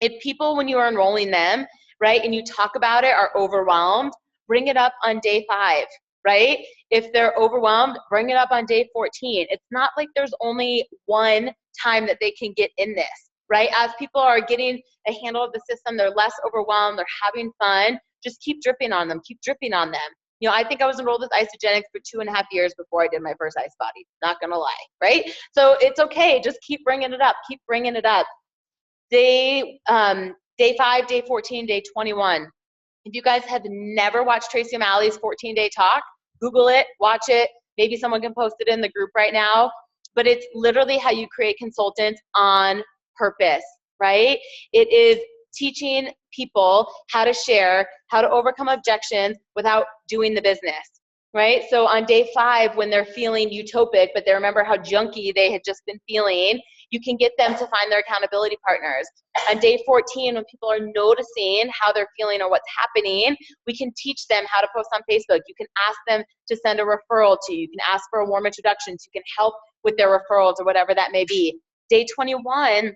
If people, when you are enrolling them, right, and you talk about it, are overwhelmed, bring it up on day 5, right? If they're overwhelmed, bring it up on day 14. It's not like there's only one time that they can get in this. right? As people are getting a handle of the system, they're less overwhelmed, they're having fun, just keep dripping on them, keep dripping on them. You know, I think I was enrolled with Isogenics for 2.5 years before I did my first ice body, not gonna lie, right? So it's okay, just keep bringing it up, keep bringing it up. Day 5, day 14, day 21. If you guys have never watched Tracy O'Malley's 14-day talk, Google it, watch it. Maybe someone can post it in the group right now. But it's literally how you create consultants on purpose, right? It is teaching people how to share, how to overcome objections without doing the business, right? So on day 5, when they're feeling utopic, but they remember how junky they had just been feeling, you can get them to find their accountability partners. On day 14, when people are noticing how they're feeling or what's happening, we can teach them how to post on Facebook. You can ask them to send a referral to you. You can ask for a warm introduction. So you can help with their referrals or whatever that may be. Day 21,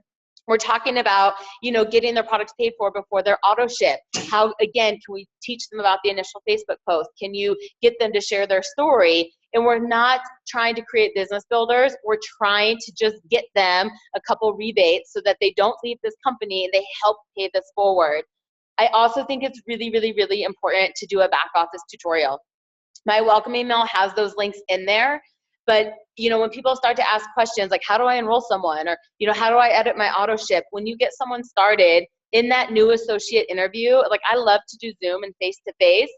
we're talking about, you know, getting their products paid for before they're auto ship. How, again, can we teach them about the initial Facebook post? Can you get them to share their story? And we're not trying to create business builders. We're trying to just get them a couple rebates so that they don't leave this company and they help pay this forward. I also think it's really, really, really important to do a back office tutorial. My welcome email has those links in there. But, you know, when people start to ask questions like, how do I enroll someone? Or, you know, how do I edit my auto ship? When you get someone started in that new associate interview, like I love to do Zoom and face-to-face,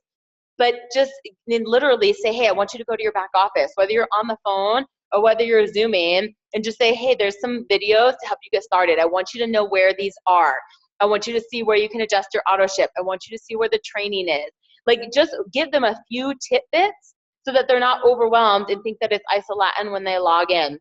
but just literally say, hey, I want you to go to your back office, whether you're on the phone or whether you're Zooming, and just say, hey, there's some videos to help you get started. I want you to know where these are. I want you to see where you can adjust your auto ship. I want you to see where the training is. Like, just give them a few tidbits so that they're not overwhelmed and think that it's ISO-Latin when they log in.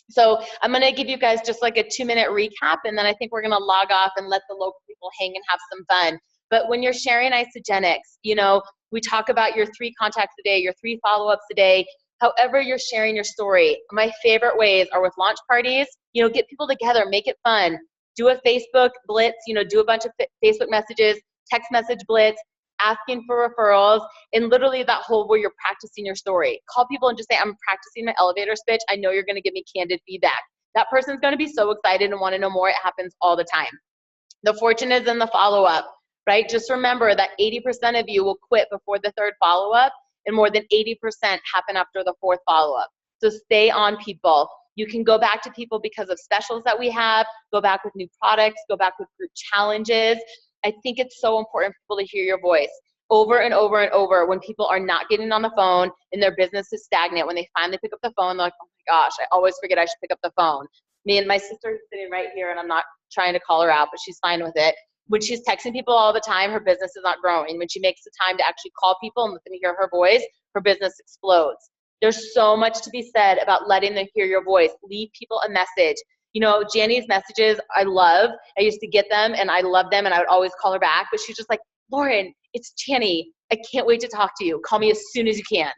So I'm gonna give you guys just like a 2-minute recap, and then I think we're gonna log off and let the local people hang and have some fun. But when you're sharing Isogenics, you know, we talk about your 3 contacts a day, your 3 follow-ups a day, however you're sharing your story. My favorite ways are with launch parties. You know, get people together, make it fun. Do a Facebook blitz, you know, do a bunch of Facebook messages, text message blitz, asking for referrals, and literally that whole where you're practicing your story. Call people and just say, I'm practicing my elevator speech. I know you're gonna give me candid feedback. That person's gonna be so excited and wanna know more. It happens all the time. The fortune is in the follow-up, right? Just remember that 80% of you will quit before the 3rd follow-up, and more than 80% happen after the 4th follow-up. So stay on people. You can go back to people because of specials that we have, go back with new products, go back with group challenges. I think it's so important for people to hear your voice over and over and over when people are not getting on the phone and their business is stagnant. When they finally pick up the phone, they're like, oh my gosh, I always forget I should pick up the phone. Me and my sister is sitting right here, and I'm not trying to call her out, but she's fine with it. When she's texting people all the time, her business is not growing. When she makes the time to actually call people and let them hear her voice, her business explodes. There's so much to be said about letting them hear your voice. Leave people a message. You know, Janny's messages, I love. I used to get them, and I love them, and I would always call her back. But she's just like, Lauren, it's Janny. I can't wait to talk to you. Call me as soon as you can.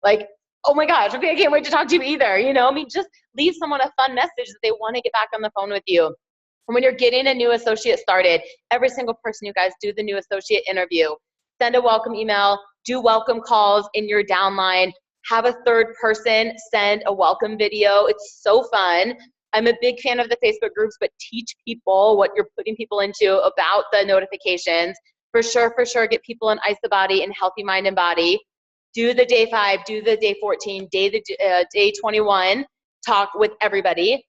Like, oh my gosh, okay, I can't wait to talk to you either. You know, I mean, just leave someone a fun message that they want to get back on the phone with you. And when you're getting a new associate started, every single person, you guys, do the new associate interview. Send a welcome email. Do welcome calls in your downline. Have a 3rd person send a welcome video. It's so fun. I'm a big fan of the Facebook groups, but teach people what you're putting people into about the notifications. For sure, get people in IsaBody and Healthy Mind and Body. Do the day 5, do the day 14, day 21, talk with everybody.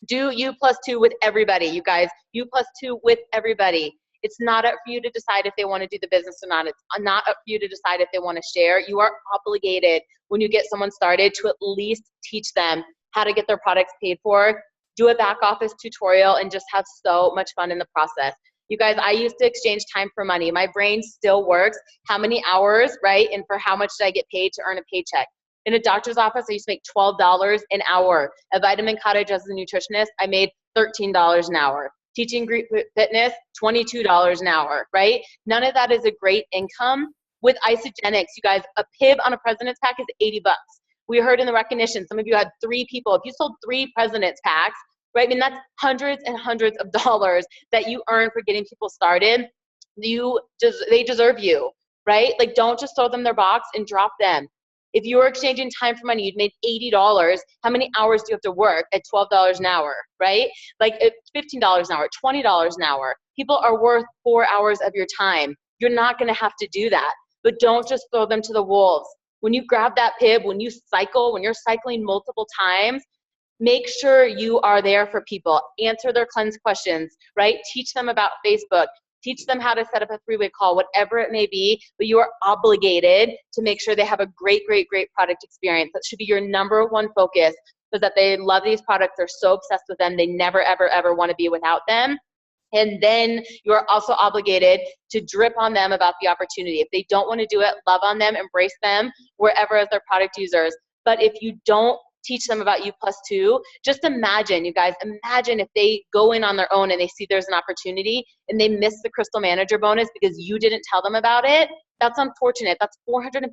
Do U+2 with everybody, you guys. U+2 with everybody. It's not up for you to decide if they want to do the business or not. It's not up for you to decide if they want to share. You are obligated when you get someone started to at least teach them how to get their products paid for, do a back office tutorial, and just have so much fun in the process. You guys, I used to exchange time for money. My brain still works. How many hours, right? And for how much did I get paid to earn a paycheck? In a doctor's office, I used to make $12 an hour. At Vitamin Cottage as a nutritionist, I made $13 an hour. Teaching group fitness, $22 an hour, right? None of that is a great income. With Isogenics, you guys, a PIB on a President's Pack is $80. We heard in the recognition, some of you had 3 people. If you sold 3 President's Packs, right? I mean, that's hundreds and hundreds of dollars that you earn for getting people started. They deserve you, right? Like, don't just throw them their box and drop them. If you were exchanging time for money, you'd made $80. How many hours do you have to work at $12 an hour, right? Like $15 an hour, $20 an hour. People are worth 4 hours of your time. You're not gonna have to do that, but don't just throw them to the wolves. When you grab that pib, when you cycle, when you're cycling multiple times, make sure you are there for people. Answer their cleanse questions, right? Teach them about Facebook. Teach them how to set up a three-way call, whatever it may be, but you are obligated to make sure they have a great, great, great product experience. That should be your number one focus, because that they love these products. They're so obsessed with them. They never, ever, ever want to be without them. And then you're also obligated to drip on them about the opportunity. If they don't want to do it, love on them, embrace them wherever as their product users. But if you don't teach them about U+2, just imagine, you guys, imagine if they go in on their own and they see there's an opportunity and they miss the Crystal Manager bonus because you didn't tell them about it. That's unfortunate. That's $450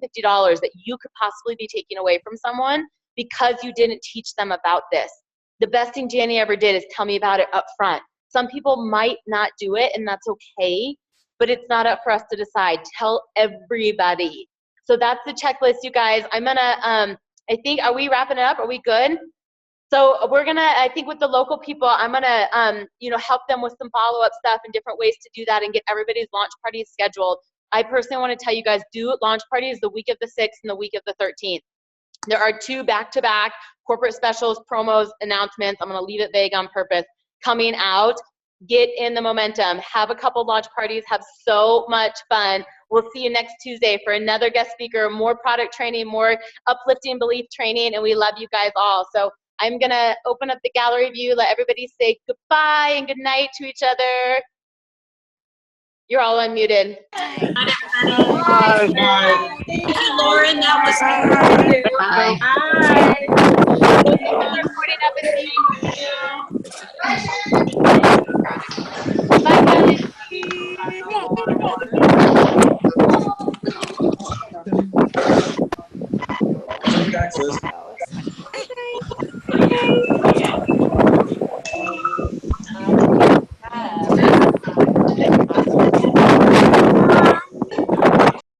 that you could possibly be taking away from someone because you didn't teach them about this. The best thing Janny ever did is tell me about it up front. Some people might not do it, and that's okay, but it's not up for us to decide. Tell everybody. So that's the checklist, you guys. I'm gonna, I think, are we wrapping it up? Are we good? So we're gonna, I think with the local people, I'm gonna, help them with some follow-up stuff and different ways to do that and get everybody's launch parties scheduled. I personally wanna tell you guys, do launch parties the week of the 6th and the week of the 13th. There are 2 back-to-back corporate specials, promos, announcements. I'm gonna leave it vague on purpose. Coming out. Get in the momentum. Have a couple launch parties. Have so much fun. We'll see you next Tuesday for another guest speaker, more product training, more uplifting belief training, and we love you guys all. So I'm going to open up the gallery view, let everybody say goodbye and good night to each other. You're all unmuted. Bye. Thank you, Lauren. That was Bye.